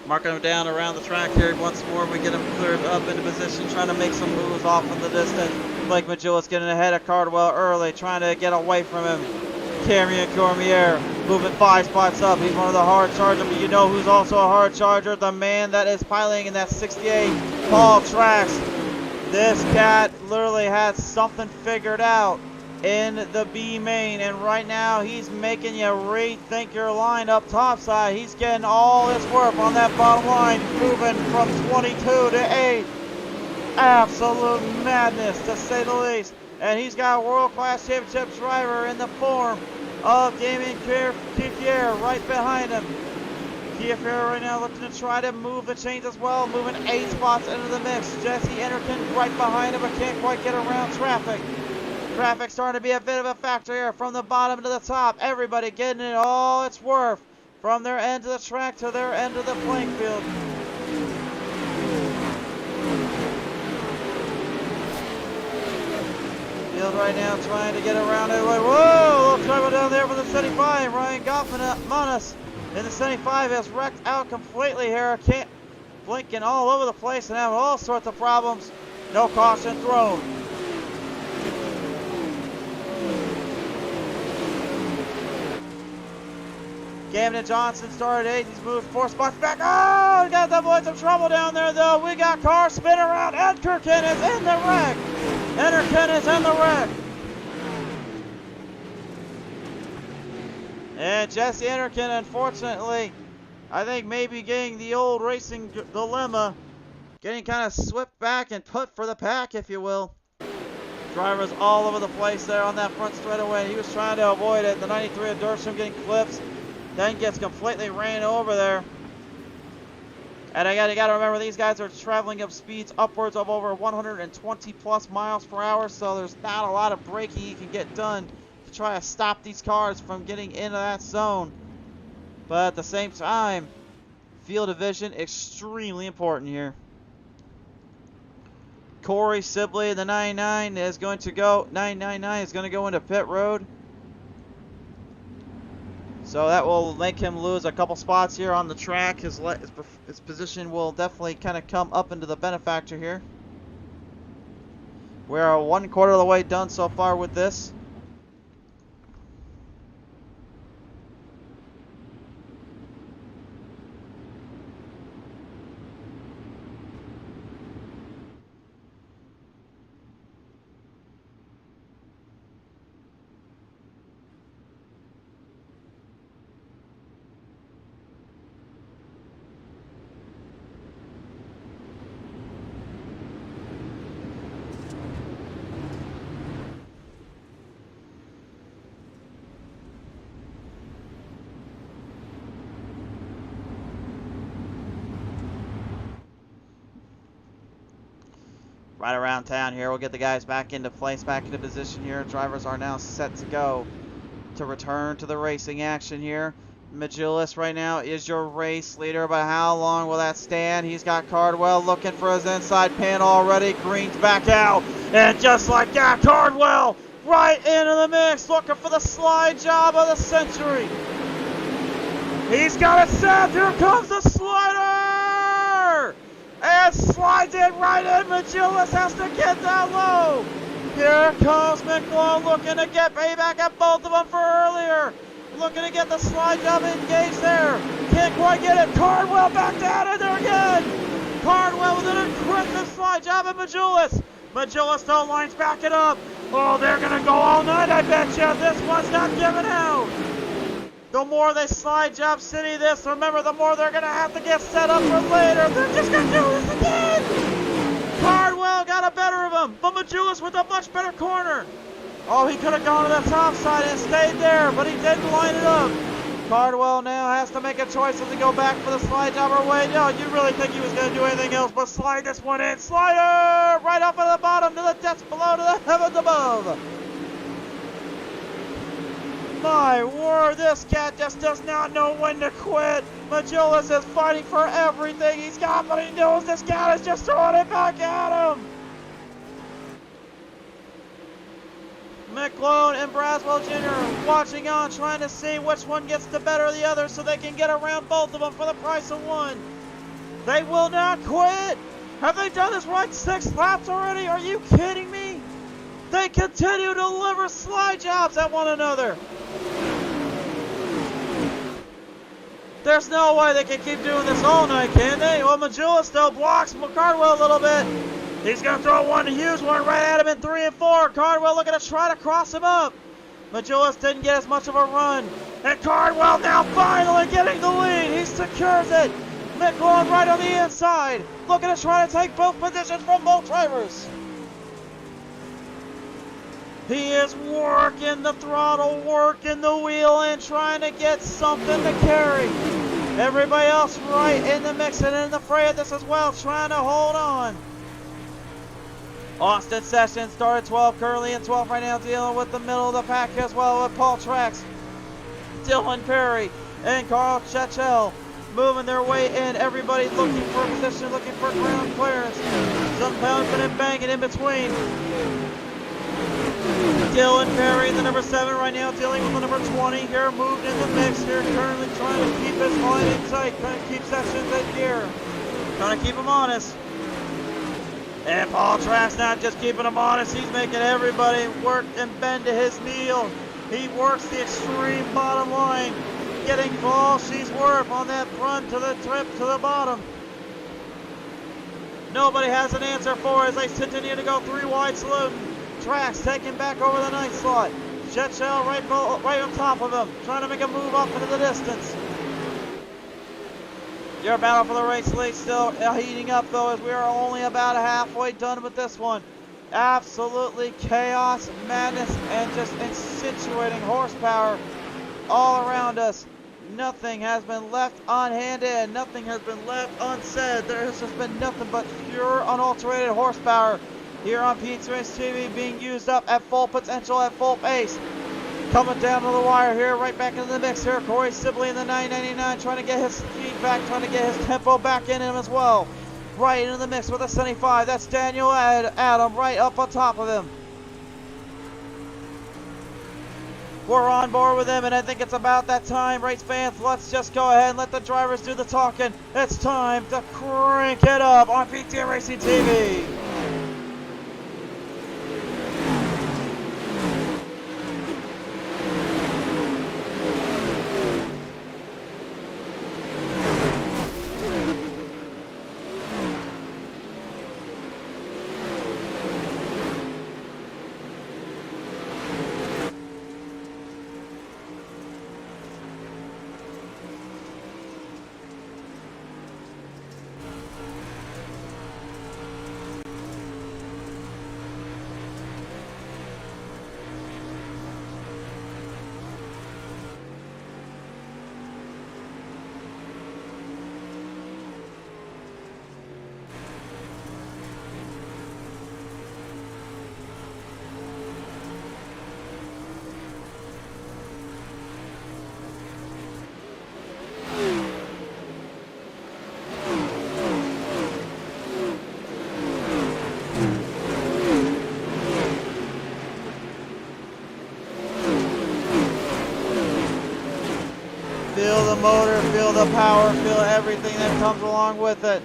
Marking them down around the track here once more. We get them cleared up into position, trying to make some moves off in the distance. Blake Majulis getting ahead of Cardwell early, trying to get away from him. Camion Cormier moving 5 spots up. He's one of the hard chargers, but you know who's also a hard charger? The man that is piloting in that 68 Paul Trax. This cat literally had something figured out in the B main, and right now he's making you rethink your line up top side. He's getting all his work on that bottom line, moving from 22 to 8. Absolute madness, to say the least. And he's got a world-class championship driver in the form of Damien Kiefer right behind him. Kiefer right now looking to try to move the chains as well, moving 8 spots into the mix. Jesse Enterkin right behind him, but can't quite get around traffic. Traffic starting to be a bit of a factor here from the bottom to the top. Everybody getting it all it's worth from their end of the track to their end of the playing field. Field right now trying to get around it. Whoa! Little trouble down there for the 75. Ryan Goffman in the 75 has wrecked out completely here. Can't blinking all over the place and having all sorts of problems. No caution thrown. Camden Johnson started 8th. He's moved 4 spots back. Oh, we got the boys some trouble down there, though. We got cars spinning around. Enkerken is in the wreck. Enkerken is in the wreck. And Jesse Enkerken, unfortunately, I think maybe getting the old racing dilemma, getting kind of swept back and put for the pack, if you will. Drivers all over the place there on that front straightaway. He was trying to avoid it. The 93 of Dersham getting clips. Then gets completely ran over there. And again, you got to remember, these guys are traveling up speeds upwards of over 120 plus miles per hour, so there's not a lot of braking you can get done to try to stop these cars from getting into that zone. But at the same time, field division extremely important here. Corey Sibley, the 99 is going to go. 999 is going to go into pit road. So that will make him lose a couple spots here on the track. His position will definitely kind of come up into the benefactor here. We're 1/4 of the way done so far with this. Right around town here, we'll get the guys back into place, back into position here. Drivers are now set to go to return to the racing action here. Majulis right now is your race leader, but how long will that stand? He's got Cardwell looking for his inside pin already. Green's back out, and just like that, Cardwell right into the mix, looking for the slide job of the century. He's got it set. Here comes the slider! And slides it right in. Majulis has to get that low. Here comes McClone looking to get payback at both of them for earlier. Looking to get the slide job engaged there. Can't quite get it. Cardwell back down in there again. Cardwell with an aggressive slide job at Majulis. Majulis though lines back it up. Oh, they're going to go all night, I bet you. This one's not giving out. The more they slide job City this, remember, the more they're going to have to get set up for later. They're just going to do this again. Cardwell got a better of him, but Majulis with a much better corner. Oh, he could have gone to the top side and stayed there, but he didn't line it up. Cardwell now has to make a choice if to go back for the slide job or wait. No, you really think he was going to do anything else but slide this one in. Slider! Right up at the bottom to the depths below to the heavens above. My word, this cat just does not know when to quit. Majulis is fighting for everything he's got, but he knows this cat is just throwing it back at him. McClone and Braswell Jr. watching on, trying to see which one gets the better of the other so they can get around both of them for the price of one. They will not quit. Have they done this right 6 laps already? Are you kidding me? They continue to deliver slide jobs at one another. There's no way they can keep doing this all night, can they? Well, Majulis still blocks Cardwell a little bit. He's going to throw one huge one right at him in 3 and 4. Cardwell looking to try to cross him up. Majulis didn't get as much of a run. And Cardwell now finally getting the lead. He secures it. McClone right on the inside. Looking to try to take both positions from both drivers. He is working the throttle, working the wheel, and trying to get something to carry. Everybody else right in the mix and in the fray of this as well, trying to hold on. Austin Sessions started 12, currently in 12 right now, dealing with the middle of the pack as well with Paul Trax, Dylan Perry, and Carl Chechel moving their way in. Everybody looking for a position, looking for ground clearance. Some bouncing and banging in between. Dylan Perry, the number 7 right now, dealing with the number 20 here, moved in the mix here, currently trying to keep his line in tight, trying to keep sections in gear, trying to keep him honest. And Paul Track's not just keeping him honest, he's making everybody work and bend to his kneel. He works the extreme bottom line, getting all she's worth on that run to the trip to the bottom. Nobody has an answer for it as they continue to go 3 wide saluting. Trax taking back over the 9th slot. Jetshell right on top of him, trying to make a move up into the distance. Your battle for the race lead still heating up though, as we are only about halfway done with this one. Absolutely chaos, madness, and just insinuating horsepower all around us. Nothing has been left unhanded, nothing has been left unsaid. There has just been nothing but pure, unalterated horsepower here on Pete's Race TV, being used up at full potential, at full pace. Coming down to the wire here, right back into the mix here. Corey Sibley in the 999, trying to get his speed back, trying to get his tempo back in him as well. Right into the mix with a 75. That's Daniel Adam right up on top of him. We're on board with him, and I think it's about that time, race fans. Let's just go ahead and let the drivers do the talking. It's time to crank it up on PTM Racing TV. Feel the motor, feel the power, feel everything that comes along with it.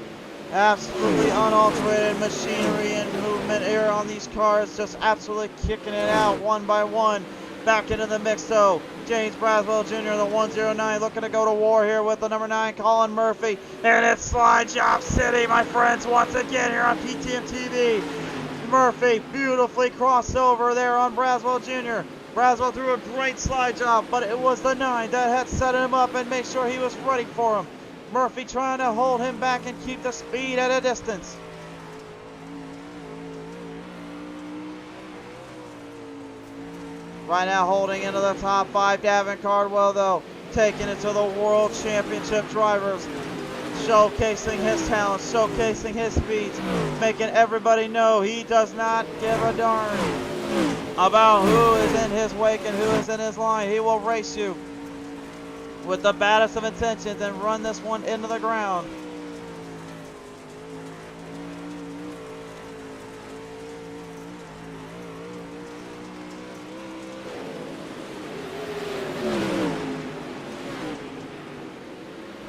Absolutely unalterated machinery and movement here on these cars, just absolutely kicking it out one by one. Back into the mix though. James Braswell Jr., the 109, looking to go to war here with the number 9, Colin Murphy. And it's Slide Job City, my friends, once again here on PTM TV. Murphy beautifully crossed over there on Braswell Jr. Braswell threw a great slide job, but it was the 9 that had set him up and made sure he was ready for him. Murphy trying to hold him back and keep the speed at a distance. Right now holding into the top 5, Gavin Cardwell though, taking it to the World Championship drivers. Showcasing his talent, showcasing his speeds, making everybody know he does not give a darn about who is in his wake and who is in his line. He will race you with the baddest of intentions and run this one into the ground.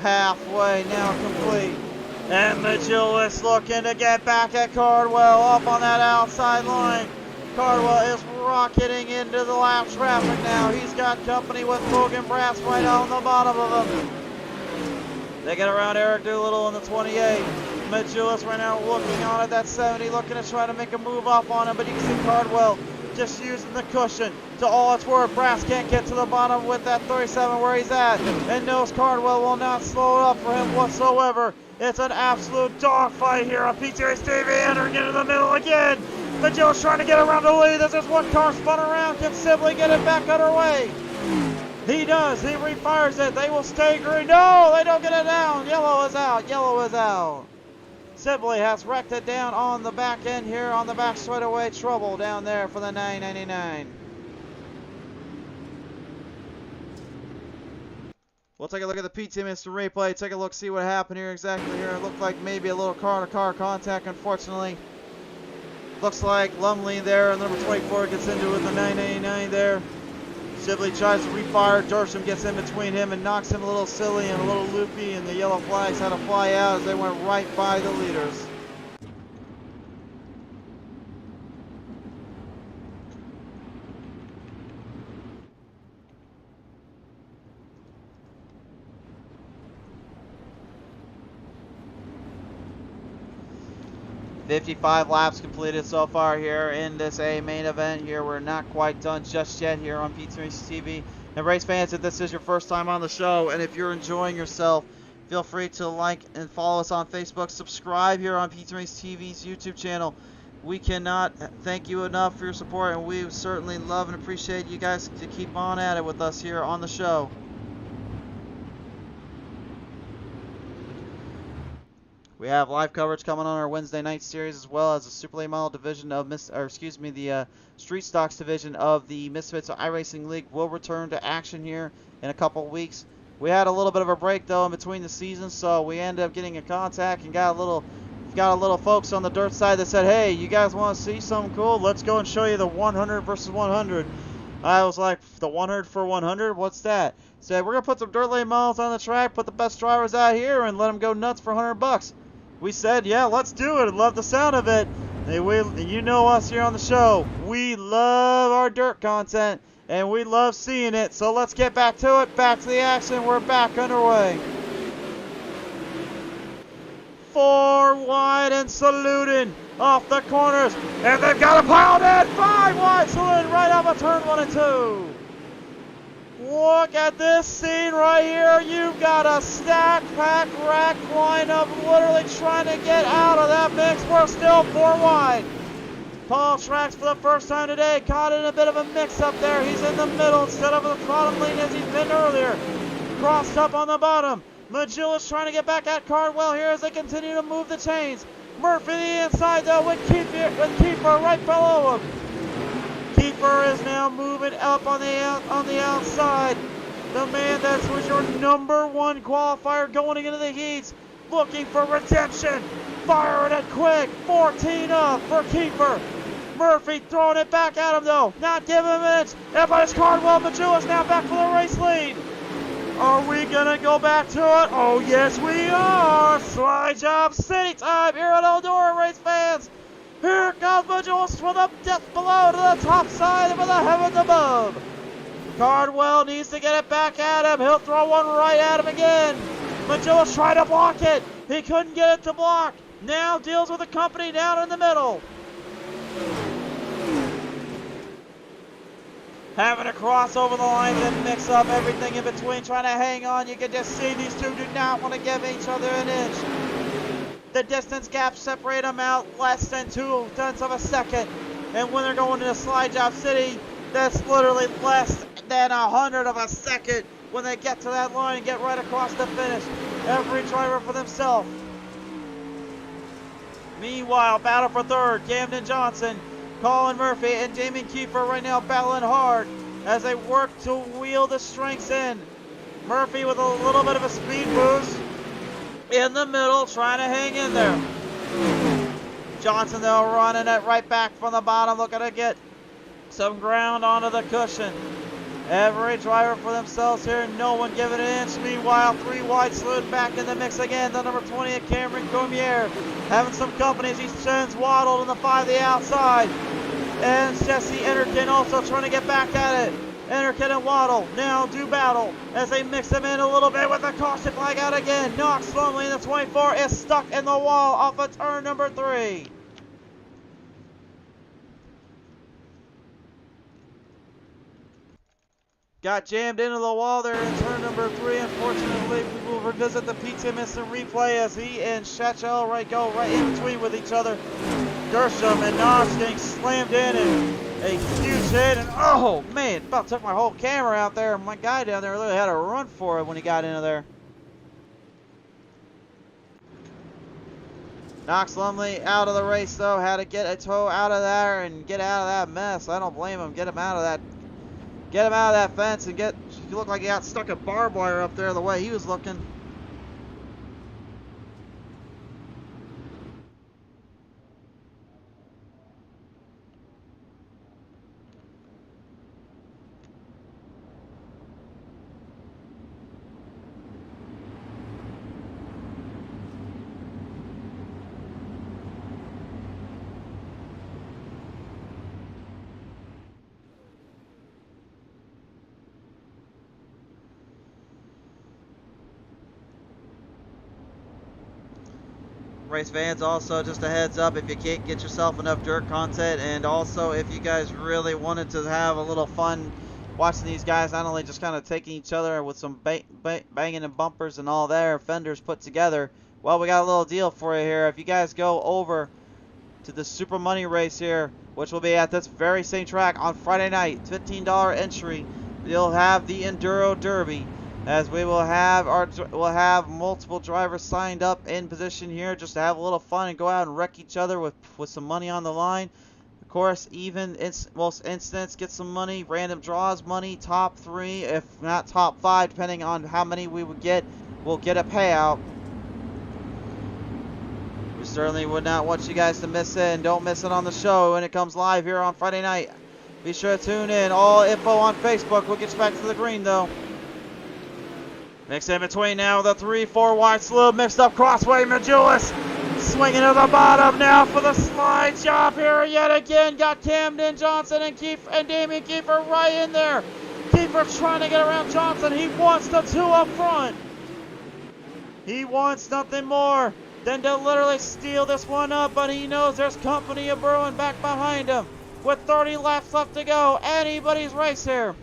Halfway now complete. And Majulis looking to get back at Cardwell up on that outside line. Cardwell is rocketing into the lap traffic now. He's got company with Logan Brass right on the bottom of him. They get around Eric Doolittle in the 28. Majulis right now looking on at that 70, looking to try to make a move up on him, but you can see Cardwell just using the cushion to all it's worth. Brass can't get to the bottom with that 37 where he's at, and knows Cardwell will not slow it up for him whatsoever. It's an absolute dogfight here on PTS TV, entering into the middle again. Majulis trying to get around the lead. There's just one car spun around. Can Sibley get it back underway? He does. He refires it. They will stay green. No, they don't get it down. Yellow is out. Yellow is out. Sibley has wrecked it down on the back end here on the back straightaway. Trouble down there for the 999. We'll take a look at the PT Instant Replay, take a look, see what happened here exactly here. It looked like maybe a little car-to-car contact, unfortunately. Looks like Lumley there, number 24, gets into it with the 989 there. Sibley tries to refire. Dersham gets in between him and knocks him a little silly and a little loopy, and the yellow flags had to fly out as they went right by the leaders. "55 laps completed so far here in this A main event here. We're not quite done just yet here on Pete Race TV. And race fans, if this is your first time on the show, and if you're enjoying yourself, feel free to like and follow us on Facebook. Subscribe here on Pete Race TV's YouTube channel. We cannot thank you enough for your support, and we certainly love and appreciate you guys to keep on at it with us here on the show. We have live coverage coming on our Wednesday night series, as well as the Super Late Model division of the Street Stocks division of the Misfits iRacing League will return to action here in a couple weeks. We had a little bit of a break though in between the seasons, so we ended up getting a contact and got a little folks on the dirt side that said, "Hey, you guys want to see something cool? Let's go and show you the 100 versus 100." I was like, "The 100 for 100? What's that?" Said, "We're gonna put some dirt late models on the track, put the best drivers out here, and let them go nuts for $100. We said, "Yeah, let's do it. I love the sound of it." You know us here on the show. We love our dirt content, and we love seeing it. So let's get back to it. Back to the action. We're back underway. 4 wide and saluting off the corners. And they've got a piled in. 5 wide saluting right off of turn 1 and 2. Look at this scene right here. You've got a stack, pack, rack lineup literally trying to get out of that mix. We're still 4 wide. Paul Trax for the first time today caught in a bit of a mix-up there. He's in the middle instead of the bottom lane as he's been earlier. Crossed up on the bottom. Magillas trying to get back at Cardwell here as they continue to move the chains. Murphy the inside though with Kiefer right below him. Kiefer is now moving up on the outside. The man that was your number 1 qualifier going into the heats, looking for redemption. Firing it quick. 14 up for Kiefer. Murphy throwing it back at him though. Not giving him an inch. Everybody's Cardwell. Magillas now back for the race lead. Are we gonna go back to it? Oh yes we are. Slide job city time here at Eldora, race fans. Here comes Magillas from the depth below to the top side of the heavens above. Cardwell needs to get it back at him. He'll throw one right at him again. Magillas tried to block it. He couldn't get it to block. Now deals with the company down in the middle. Having to cross over the line and mix up everything in between, trying to hang on. You can just see these two do not want to give each other an inch. The distance gap separate them out less than 0.2 of a second. And when they're going into Slide Job City, that's literally less than 100 of a second when they get to that line and get right across the finish. Every driver for themselves. Meanwhile, battle for third, Camden Johnson, Colin Murphy, and Damon Kiefer right now battling hard as they work to wheel the strengths in. Murphy with a little bit of a speed boost in the middle, trying to hang in there. Johnson, though, running it right back from the bottom, looking to get some ground onto the cushion. Every driver for themselves here, no one giving an inch. Meanwhile, 3 wide slid back in the mix again. The number 20 at Cameron Comier having some company as he sends Waddle to the 5 the outside. And Jesse Enterkin also trying to get back at it. Enterkin and Waddle now do battle as they mix them in a little bit with the caution flag out again. Knox Lumley in the 24 is stuck in the wall off of turn number 3. Got jammed into the wall there in turn number 3. Unfortunately, we will revisit the P10 instant replay as he and Shachel go right in between with each other. Dersham and Knox getting slammed in and a huge hit. And oh man, about took my whole camera out there. My guy down there literally had to run for it when he got into there. Knox Lumley out of the race though. Had to get a toe out of there and get out of that mess. I don't blame him. Get him out of that fence and He looked like he got stuck at barbed wire up there the way he was looking. Race fans, also just a heads up, if you can't get yourself enough dirt content, and also if you guys really wanted to have a little fun watching these guys not only just kind of taking each other with some banging and bumpers and all their fenders put together, well, we got a little deal for you here. If you guys go over to the Super Money race here, which will be at this very same track on Friday night, $15 entry, you'll have the Enduro Derby, as we will have multiple drivers signed up in position here just to have a little fun and go out and wreck each other with some money on the line. Of course, even in most incidents, get some money, random draws money, top 3, if not top 5, depending on how many we would get, we'll get a payout. We certainly would not want you guys to miss it, and don't miss it on the show when it comes live here on Friday night. Be sure to tune in. All info on Facebook. We'll get you back to the green, though. Mixed in between now with a 3-4 wide slope. Mixed up crossway. Majulis swinging to the bottom now for the slide job here yet again. Got Camden Johnson and Damian Kiefer right in there. Kiefer trying to get around Johnson. He wants the 2 up front. He wants nothing more than to literally steal this one up, but he knows there's company of brewing back behind him. With 30 laps left to go, anybody's race here.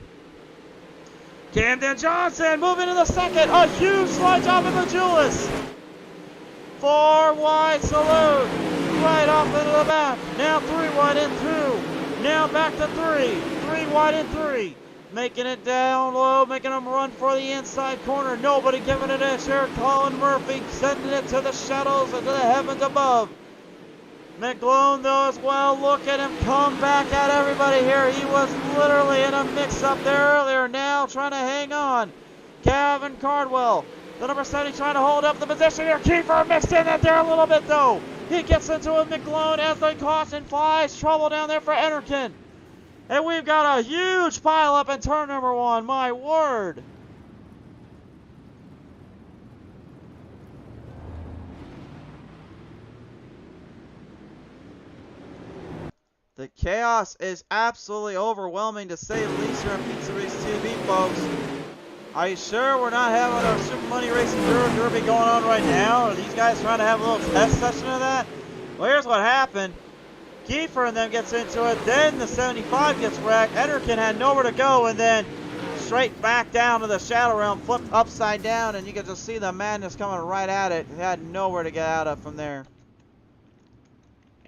Camden Johnson moving to the second. A huge slide job of Majulis. 4 wide salute. Right off into the back. Now 3 wide in 2. Now back to 3. 3 wide in 3. Making it down low, making them run for the inside corner. Nobody giving it a share. Colin Murphy sending it to the shadows and to the heavens above. McGlone, though, as well. Look at him come back at everybody here. He was literally in a mix-up there earlier. Now trying to hang on. Gavin Cardwell, the number 70, trying to hold up the position here. Kiefer mixed in that there a little bit, though. He gets into it, McGlone, as the caution flies. Trouble down there for Enterkin. And we've got a huge pile-up in turn number 1. My word. The chaos is absolutely overwhelming, to say the least, here on Pizza Race TV, folks. Are you sure we're not having our Super Money Racing Enduro Derby going on right now? Are these guys trying to have a little test session of that? Well, here's what happened. Kiefer and them gets into it. Then the 75 gets wrecked. Enterkin had nowhere to go, and then straight back down to the Shadow Realm, flipped upside down, and you can just see the madness coming right at it. He had nowhere to get out of from there.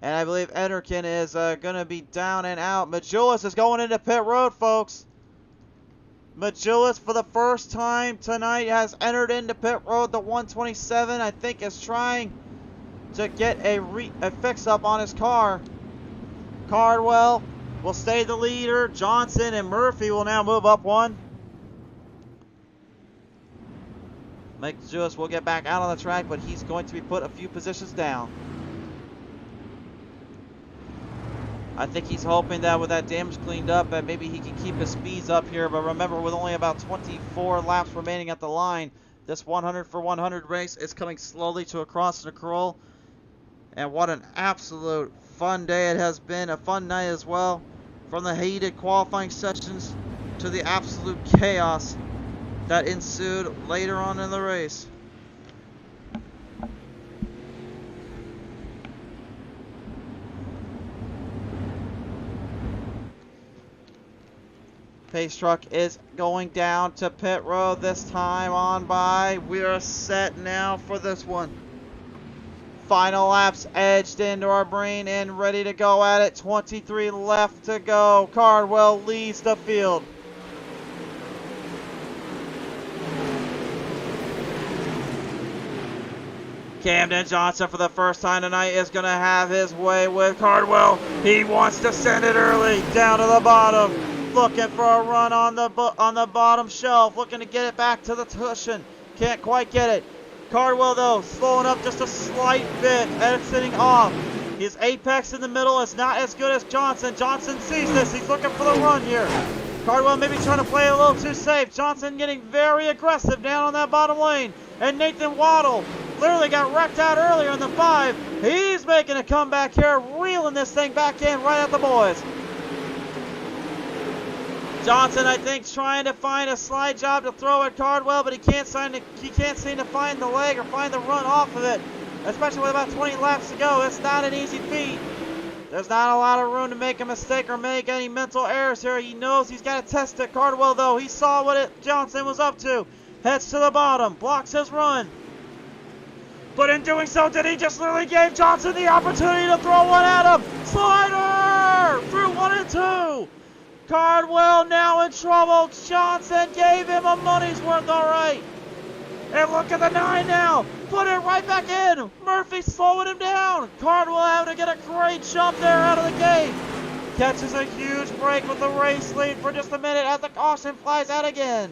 And I believe Enterkin is going to be down and out. Majulis is going into pit road, folks. Majulis, for the first time tonight, has entered into pit road. The 127, I think, is trying to get a fix-up on his car. Cardwell will stay the leader. Johnson and Murphy will now move up one. Majulis will get back out on the track, but he's going to be put a few positions down. I think he's hoping that with that damage cleaned up that maybe he can keep his speeds up here. But remember, with only about 24 laps remaining at the line, this 100 for 100 race is coming slowly to a cross and a crawl. And what an absolute fun day it has been. A fun night as well. From the heated qualifying sessions to the absolute chaos that ensued later on in the race. Pace truck is going down to pit road this time on by. We are set now for this one. Final laps edged into our brain and ready to go at it. 23 left to go. Cardwell leads the field. Camden Johnson, for the first time tonight, is going to have his way with Cardwell. He wants to send it early down to the bottom. looking for a run on the bottom shelf, looking to get it back to the cushion. Can't quite get it. Cardwell, though, slowing up just a slight bit, exiting off. His apex in the middle is not as good as Johnson. Johnson sees this. He's looking for the run here. Cardwell maybe trying to play a little too safe. Johnson getting very aggressive down on that bottom lane. And Nathan Waddle literally got wrecked out earlier in the 5. He's making a comeback here, reeling this thing back in right at the boys. Johnson, I think, trying to find a slide job to throw at Cardwell, but he can't seem to find the leg or find the run off of it, especially with about 20 laps to go. It's not an easy feat. There's not a lot of room to make a mistake or make any mental errors here. He knows he's got to test it. Cardwell, though, he saw what Johnson was up to. Heads to the bottom, blocks his run. But in doing so, did he just literally give Johnson the opportunity to throw one at him? Slider! Through 1 and 2. Cardwell now in trouble. Johnson gave him a money's worth, all right. And look at the 9 now. Put it right back in. Murphy slowing him down. Cardwell having to get a great jump there out of the gate. Catches a huge break with the race lead for just a minute as the caution flies out again.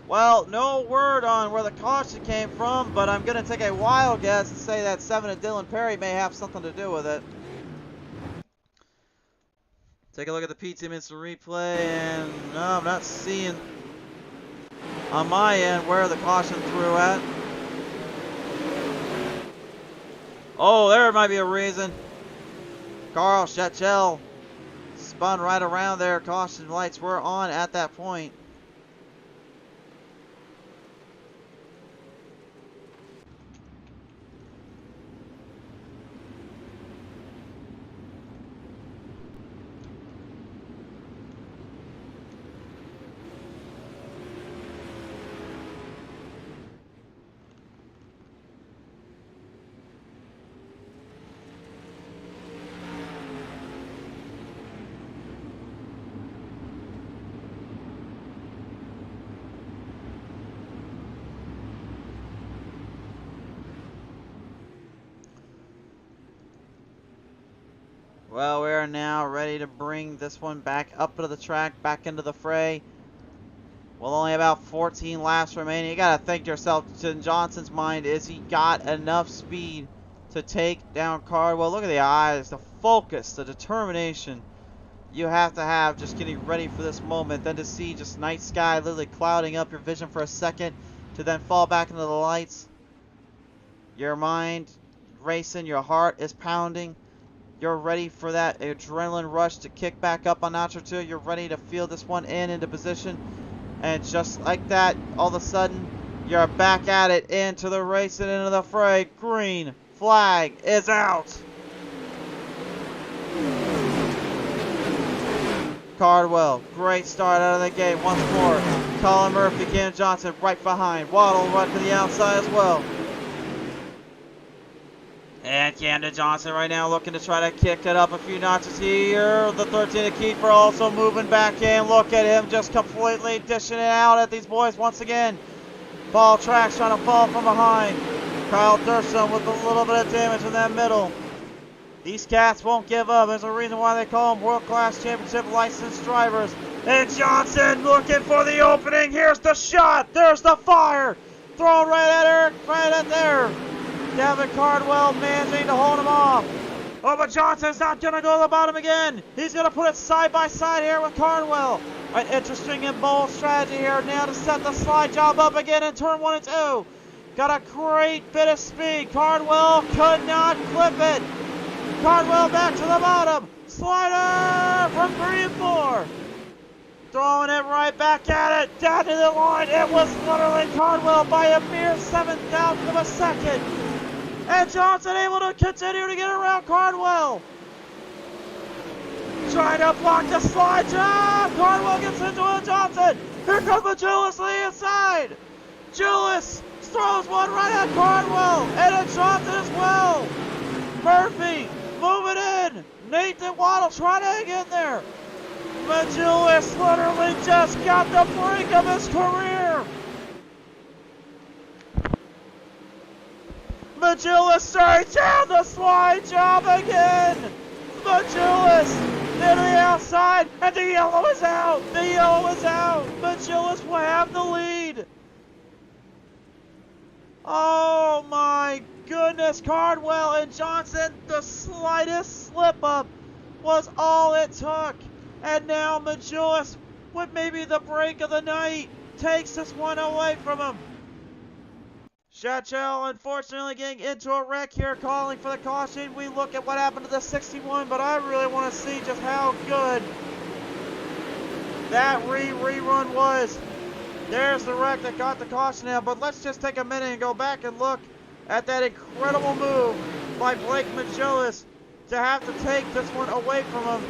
Well, no word on where the caution came from, but I'm going to take a wild guess and say that 7 of Dylan Perry may have something to do with it. Take a look at the P-Team instant replay, and no, I'm not seeing on my end where the caution threw at. Oh, there might be a reason. Carl Schechel spun right around there. Caution lights were on at that point. Well, we are now ready to bring this one back up to the track, back into the fray. Well, only about 14 laps remaining. You got to think to yourself, in Johnson's mind, is he got enough speed to take down Cardwell? Look at the eyes, the focus, the determination you have to have just getting ready for this moment. Then to see just night sky literally clouding up your vision for a second to then fall back into the lights. Your mind racing, your heart is pounding. You're ready for that adrenaline rush to kick back up a notch or two. You're ready to feel this one into position. And just like that, all of a sudden, you're back at it, into the race and into the fray. Green flag is out. Cardwell, great start out of the gate once more. Colin Murphy, Cam Johnson right behind. Waddle right to the outside as well. And Camden Johnson right now looking to try to kick it up a few notches here. The 13 Keeper also moving back in. Look at him just completely dishing it out at these boys once again. Ball tracks trying to fall from behind. Kyle Durson with a little bit of damage in that middle. These cats won't give up. There's a reason why they call them world-class championship licensed drivers. And Johnson looking for the opening. Here's the shot. There's the fire. Thrown right at Eric, right at there. Gavin Cardwell managing to hold him off. Oh, but Johnson's not going to go to the bottom again. He's going to put it side by side here with Cardwell. An interesting and bold strategy here now to set the slide job up again in turn 1 and 2. Got a great bit of speed. Cardwell could not clip it. Cardwell back to the bottom. Slider from 3 and 4. Throwing it right back at it. Down to the line. It was literally Cardwell by a mere 7,000th of a second. And Johnson able to continue to get around Cardwell. Trying to block the slide job. Cardwell gets into it. Johnson. Here comes the Julius Lee inside. Julius throws one right at Cardwell. And at Johnson as well. Murphy moving in. Nathan Waddle trying to hang in there. But Julius literally just got the break of his career. Majulis straight down the slide job again. Majulis into the outside, and the yellow is out. The yellow is out. Majulis will have the lead. Oh my goodness, Cardwell and Johnson, the slightest slip up was all it took. And now Majulis, with maybe the break of the night, takes this one away from him. Chachel, unfortunately, getting into a wreck here, calling for the caution. We look at what happened to the 61, but I really want to see just how good that rerun was. There's the wreck that got the caution out, but let's just take a minute and go back and look at that incredible move by Blake Majulis to have to take this one away from him.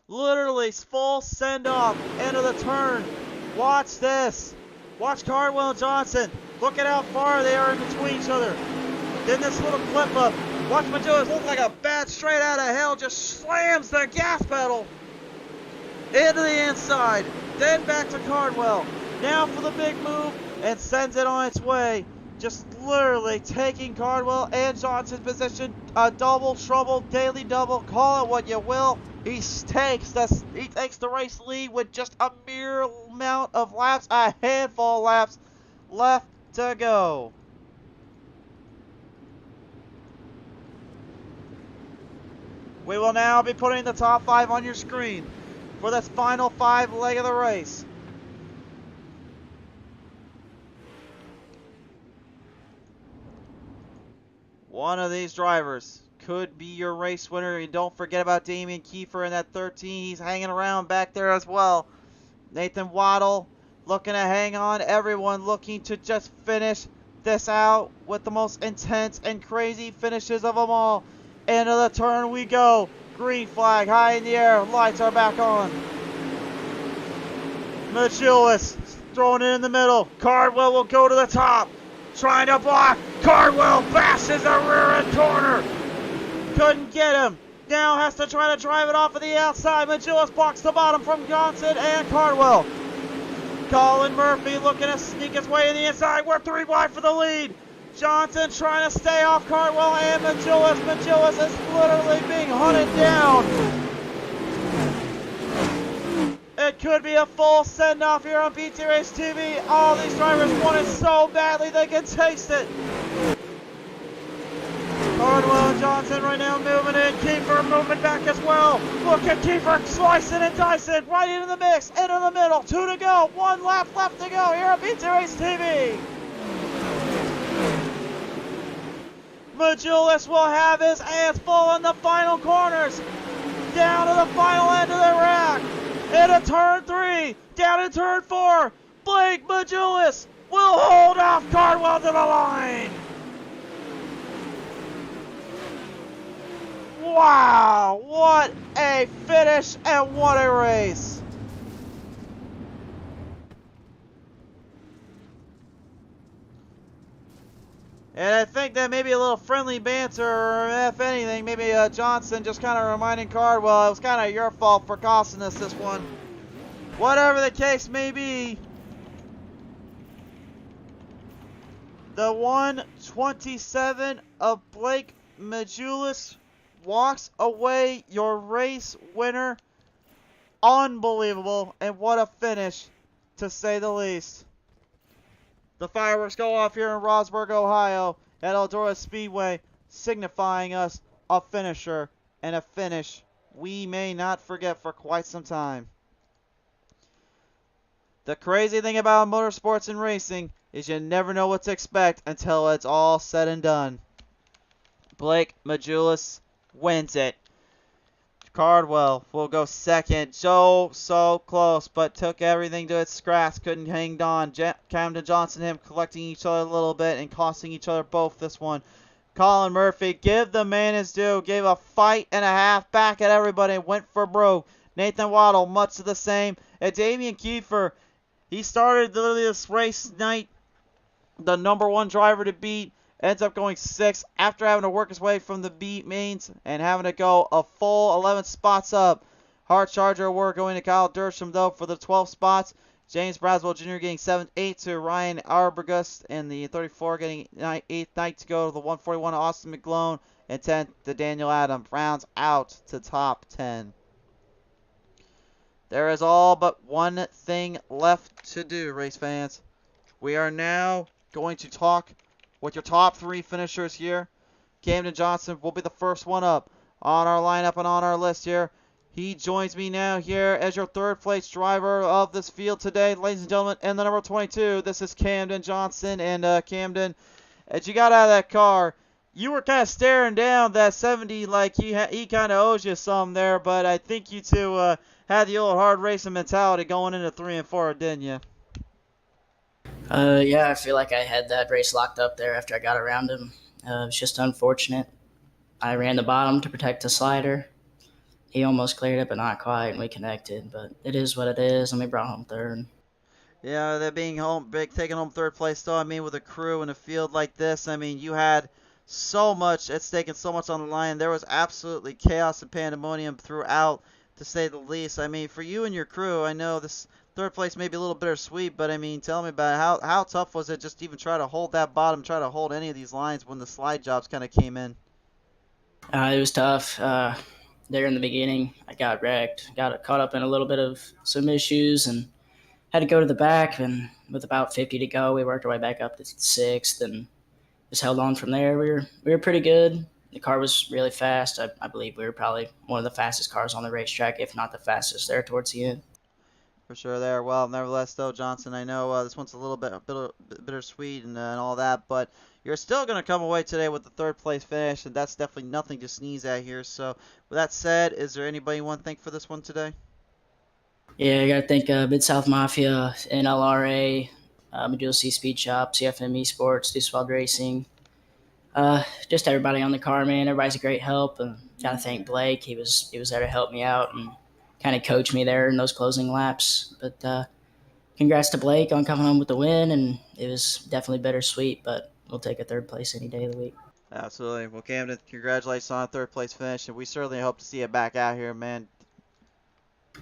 Literally full send-off into the turn. Watch this. Watch Cardwell and Johnson. Look at how far they are in between each other. Then this little clip up. Watch Majulis look like a bat straight out of hell. Just slams the gas pedal into the inside. Then back to Cardwell. Now for the big move and sends it on its way. Just literally taking Cardwell and Johnson's position. A double, trouble, daily double. Call it what you will. He takes the race lead with just a mere amount of laps, a handful of laps left to go. We will now be putting the top 5 on your screen for this final 5 leg of the race. One of these drivers could be your race winner. And don't forget about Damian Kiefer in that 13. He's hanging around back there as well. Nathan Waddle looking to hang on. Everyone looking to just finish this out with the most intense and crazy finishes of them all. Into the turn we go. Green flag high in the air. Lights are back on. Majulis throwing it in the middle. Cardwell will go to the top. Trying to block. Cardwell bashes the rear end corner. Couldn't get him. Now has to try to drive it off of the outside. Majulis blocks the bottom from Johnson and Cardwell. Colin Murphy looking to sneak his way in the inside. We're 3 wide for the lead. Johnson trying to stay off Cardwell and Majulis. Majulis is literally being hunted down. It could be a full send-off here on PT Race TV. All these drivers want it so badly they can taste it. Cardwell and Johnson right now moving in. Kiefer moving back as well. Look at Kiefer slicing and dicing right into the mix. Into the middle. 2 to go. 1 lap left to go here on PT Race TV. Majulis will have his hands full in the final corners. Down to the final end of the rack. Into turn 3. Down in turn 4. Blake Majulis will hold off Cardwell to the line. Wow, what a finish and what a race. And I think that maybe a little friendly banter, or if anything, maybe Johnson just kind of reminding Cardwell it was kind of your fault for costing us this one. Whatever the case may be, the 127 of Blake Majulis walks away your race winner. Unbelievable, and what a finish, to say the least. The fireworks go off here in Rosberg, Ohio at Eldora Speedway, signifying us a finisher and a finish we may not forget for quite some time. The crazy thing about motorsports and racing is you never know what to expect until it's all said and done. Blake Majulis wins it. Cardwell will go second. So close, but took everything to its scratch. Couldn't hang on. Camden Johnson and him collecting each other a little bit and costing each other both this one. Colin Murphy, give the man his due. Gave a fight and a half back at everybody. Went for broke. Nathan Waddle, much of the same. And Damian Kiefer, he started literally this race night the number 1 driver to beat. Ends up going 6th after having to work his way from the B mains and having to go a full 11 spots up. Hard Charger award going to Kyle Dersham, though, for the 12 spots. James Braswell Jr. getting 7th-8 to Ryan Arbogast, and the 34 getting 8th night to go to the 141 Austin McGlone, and 10th to Daniel Adams. Rounds out to top 10. There is all but one thing left to do, race fans. We are now going to talk with your top 3 finishers here. Camden Johnson will be the first one up on our lineup and on our list here. He joins me now here as your third place driver of this field today, ladies and gentlemen. And the number 22, this is Camden Johnson. And Camden, as you got out of that car, you were kind of staring down that 70 like he kind of owes you some there. But I think you two had the old hard racing mentality going into 3 and 4, didn't you? Yeah, I feel like I had that race locked up there after I got around him. It was just unfortunate. I ran the bottom to protect the slider. He almost cleared it, but not quite, and we connected. But it is what it is, and we brought home third. Yeah, that being taking home third place though. I mean, with a crew in a field like this, I mean, you had so much at stake and so much on the line. There was absolutely chaos and pandemonium throughout, to say the least. I mean, for you and your crew, I know this third place may be a little bittersweet, but I mean, tell me about it. How tough was it just to even try to hold that bottom, try to hold any of these lines when the slide jobs kind of came in? It was tough. There in the beginning, I got wrecked. Got caught up in a little bit of some issues and had to go to the back. And with about 50 to go, we worked our way back up to 6th and just held on from there. We were pretty good. The car was really fast. I believe we were probably one of the fastest cars on the racetrack, if not the fastest there towards the end. For sure there. Well, nevertheless, though, Johnson, I know this one's a little bit bittersweet and all that, but you're still going to come away today with the third place finish, and that's definitely nothing to sneeze at here. So, with that said, is there anybody you want to thank for this one today? Yeah, I got to thank Mid-South Mafia, NLRA, Medulla C Speed Shop, CFM Esports, Deucewald Racing, just everybody on the car, man. Everybody's a great help, and got to thank Blake. He was there to help me out and kind of coach me there in those closing laps. But congrats to Blake on coming home with the win, and it was definitely bittersweet, but we'll take a third place any day of the week. Absolutely. Well, Camden, congratulations on a third place finish, and we certainly hope to see you back out here, man.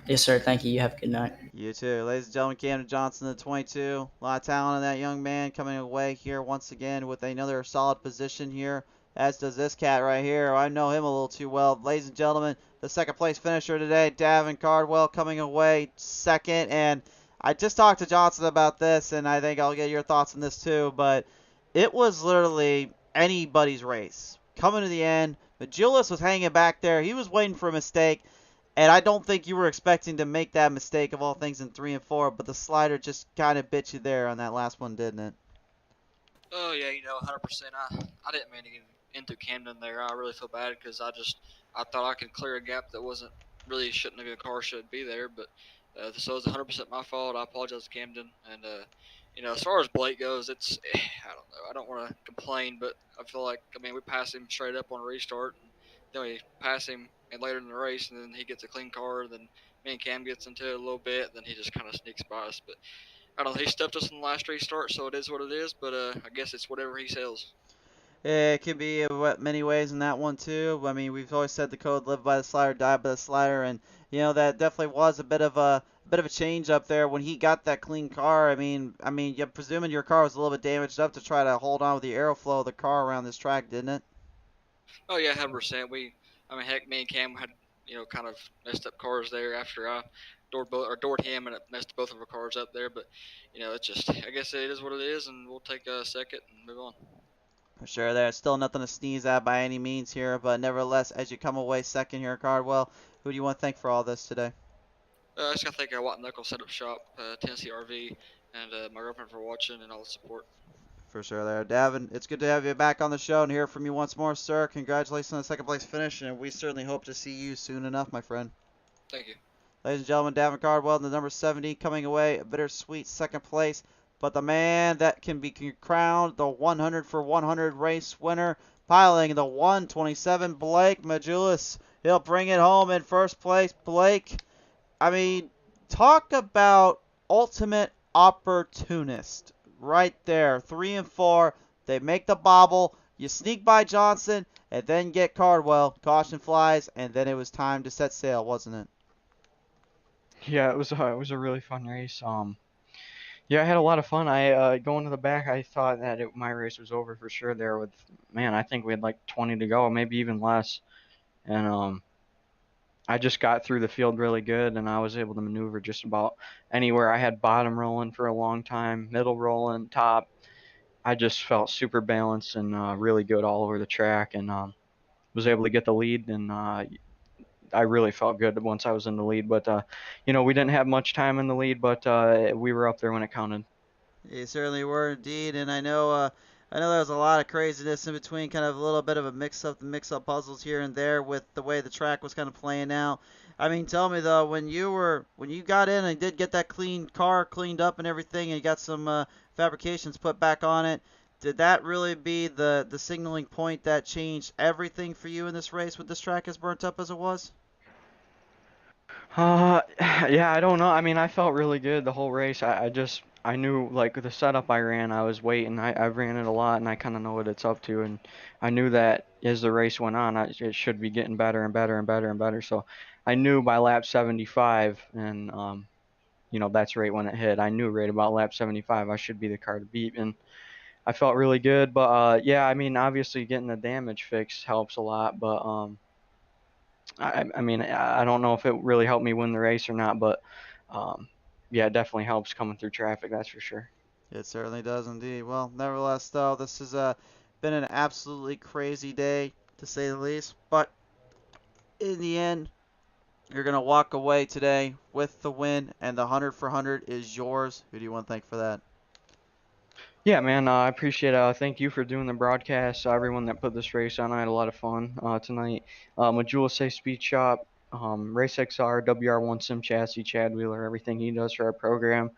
Yes, sir. Thank you. You have a good night. You too. Ladies and gentlemen, Camden Johnson, the 22. A lot of talent in that young man, coming away here once again with another solid position here, as does this cat right here. I know him a little too well. Ladies and gentlemen, the second place finisher today, Davin Cardwell, coming away second. And I just talked to Johnson about this, and I think I'll get your thoughts on this too, but it was literally anybody's race. Coming to the end, Majulis was hanging back there. He was waiting for a mistake. And I don't think you were expecting to make that mistake of all things in 3 and 4, but the slider just kind of bit you there on that last one, didn't it? Oh yeah, 100%. I didn't mean to get into Camden there. I really feel bad because I thought I could clear a gap that wasn't really shouldn't have a car should be there, but so it's 100% my fault. I apologize to Camden, and as far as Blake goes, it's I don't know. I don't want to complain, but I feel like we passed him straight up on a restart, and then we pass him and later in the race, and then he gets a clean car. Then me and Cam gets into it a little bit. Then he just kind of sneaks by us. But I don't know. He stuffed us in the last restart, so it is what it is. But I guess it's whatever he sells. Yeah, it could be many ways in that one too. I mean, we've always said the code "live by the slider, die by the slider," and that definitely was a bit of a change up there when he got that clean car. I mean, you're presuming your car was a little bit damaged up to try to hold on with the aeroflow of the car around this track, didn't it? Oh yeah, 100%. Heck, me and Cam had kind of messed up cars there after I doored him, and it messed both of our cars up there. But it's just I guess it is what it is, and we'll take a second and move on. For sure, there's still nothing to sneeze at by any means here, but nevertheless, as you come away second here, Cardwell, who do you want to thank for all this today? I just got to thank White Knuckle Setup Shop, Tennessee RV, and my girlfriend for watching and all the support. For sure there. Davin, it's good to have you back on the show and hear from you once more, sir. Congratulations on the second place finish, and we certainly hope to see you soon enough, my friend. Thank you. Ladies and gentlemen, Davin Cardwell, the number 70, coming away a bittersweet second place. But the man that can be crowned the 100 for 100 race winner, piloting the 127, Blake Majulis. He'll bring it home in first place. Blake, talk about ultimate opportunist. Right there, 3 and 4. They make the bobble. You sneak by Johnson and then get Cardwell. Caution flies, and then it was time to set sail, wasn't it? Yeah, it was a really fun race. Yeah, I had a lot of fun. I going to the back, I thought that my race was over for sure there with, man, I think we had like 20 to go, maybe even less. And I just got through the field really good, and I was able to maneuver just about anywhere. I had bottom rolling for a long time, middle rolling, top. I just felt super balanced and really good all over the track, and was able to get the lead, and I really felt good once I was in the lead. But we didn't have much time in the lead, but we were up there when it counted. You certainly were indeed, and I know there was a lot of craziness in between, kind of a little bit of a mix-up puzzles here and there with the way the track was kind of playing out. I mean, tell me though, when you got in and did get that clean car cleaned up and everything, and you got some fabrications put back on it, did that really be the signaling point that changed everything for you in this race with this track as burnt up as it was? Yeah, I don't know. I mean, I felt really good the whole race. I knew like the setup I ran, I was waiting. I ran it a lot, and I kind of know what it's up to. And I knew that as the race went on, it should be getting better and better and better and better. So I knew by lap 75, and that's right when it hit. I knew right about lap 75 I should be the car to beat, and I felt really good. But yeah, I mean, obviously getting the damage fixed helps a lot, but I mean, I don't know if it really helped me win the race or not, but um, yeah, it definitely helps coming through traffic, that's for sure. It certainly does indeed. Well, nevertheless, though, this has been an absolutely crazy day, to say the least. But in the end, you're going to walk away today with the win, and the 100 for 100 is yours. Who do you want to thank for that? Yeah, man, I appreciate it. Thank you for doing the broadcast. Everyone that put this race on, I had a lot of fun tonight. Majula Say Speed Shop, Race XR, WR1 Sim Chassis, Chad Wheeler, everything he does for our program.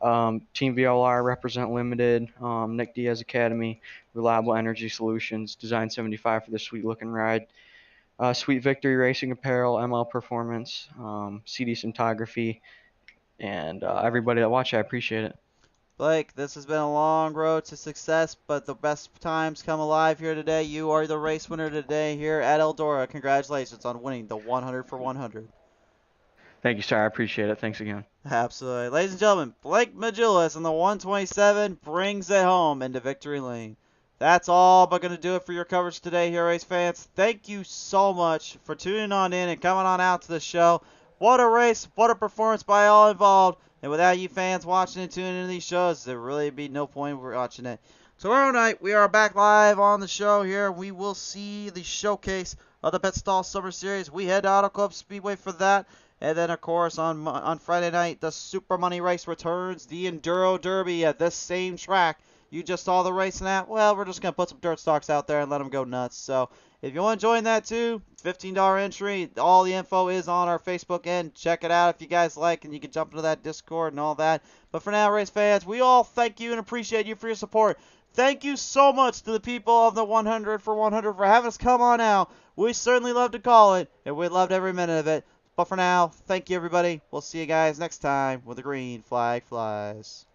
Team VLR, Represent Limited, Nick Diaz Academy, Reliable Energy Solutions, Design 75 for the sweet looking ride. Sweet Victory Racing Apparel, ML Performance, CD Cinematography, and everybody that watched, I appreciate it. Blake, this has been a long road to success, but the best times come alive here today. You are the race winner today here at Eldora. Congratulations on winning the 100 for 100. Thank you, sir. I appreciate it. Thanks again. Absolutely. Ladies and gentlemen, Blake Majulis on the 127 brings it home into victory lane. That's all but going to do it for your coverage today here, race fans. Thank you so much for tuning on in and coming on out to the show. What a race, what a performance by all involved. And without you fans watching and tuning into these shows, there really be no point in watching it. Tomorrow night, we are back live on the show here. We will see the showcase of the Pet Stall Summer Series. We head to Auto Club Speedway for that. And then, of course, on Friday night, the Super Money Race returns, the Enduro Derby at this same track. You just saw the racing at? Well, we're just going to put some dirt stocks out there and let them go nuts. So if you want to join that too, $15 entry. All the info is on our Facebook end. Check it out if you guys like, and you can jump into that Discord and all that. But for now, race fans, we all thank you and appreciate you for your support. Thank you so much to the people of the 100 for 100 for having us come on out. We certainly love to call it, and we loved every minute of it. But for now, thank you, everybody. We'll see you guys next time when the green flag flies.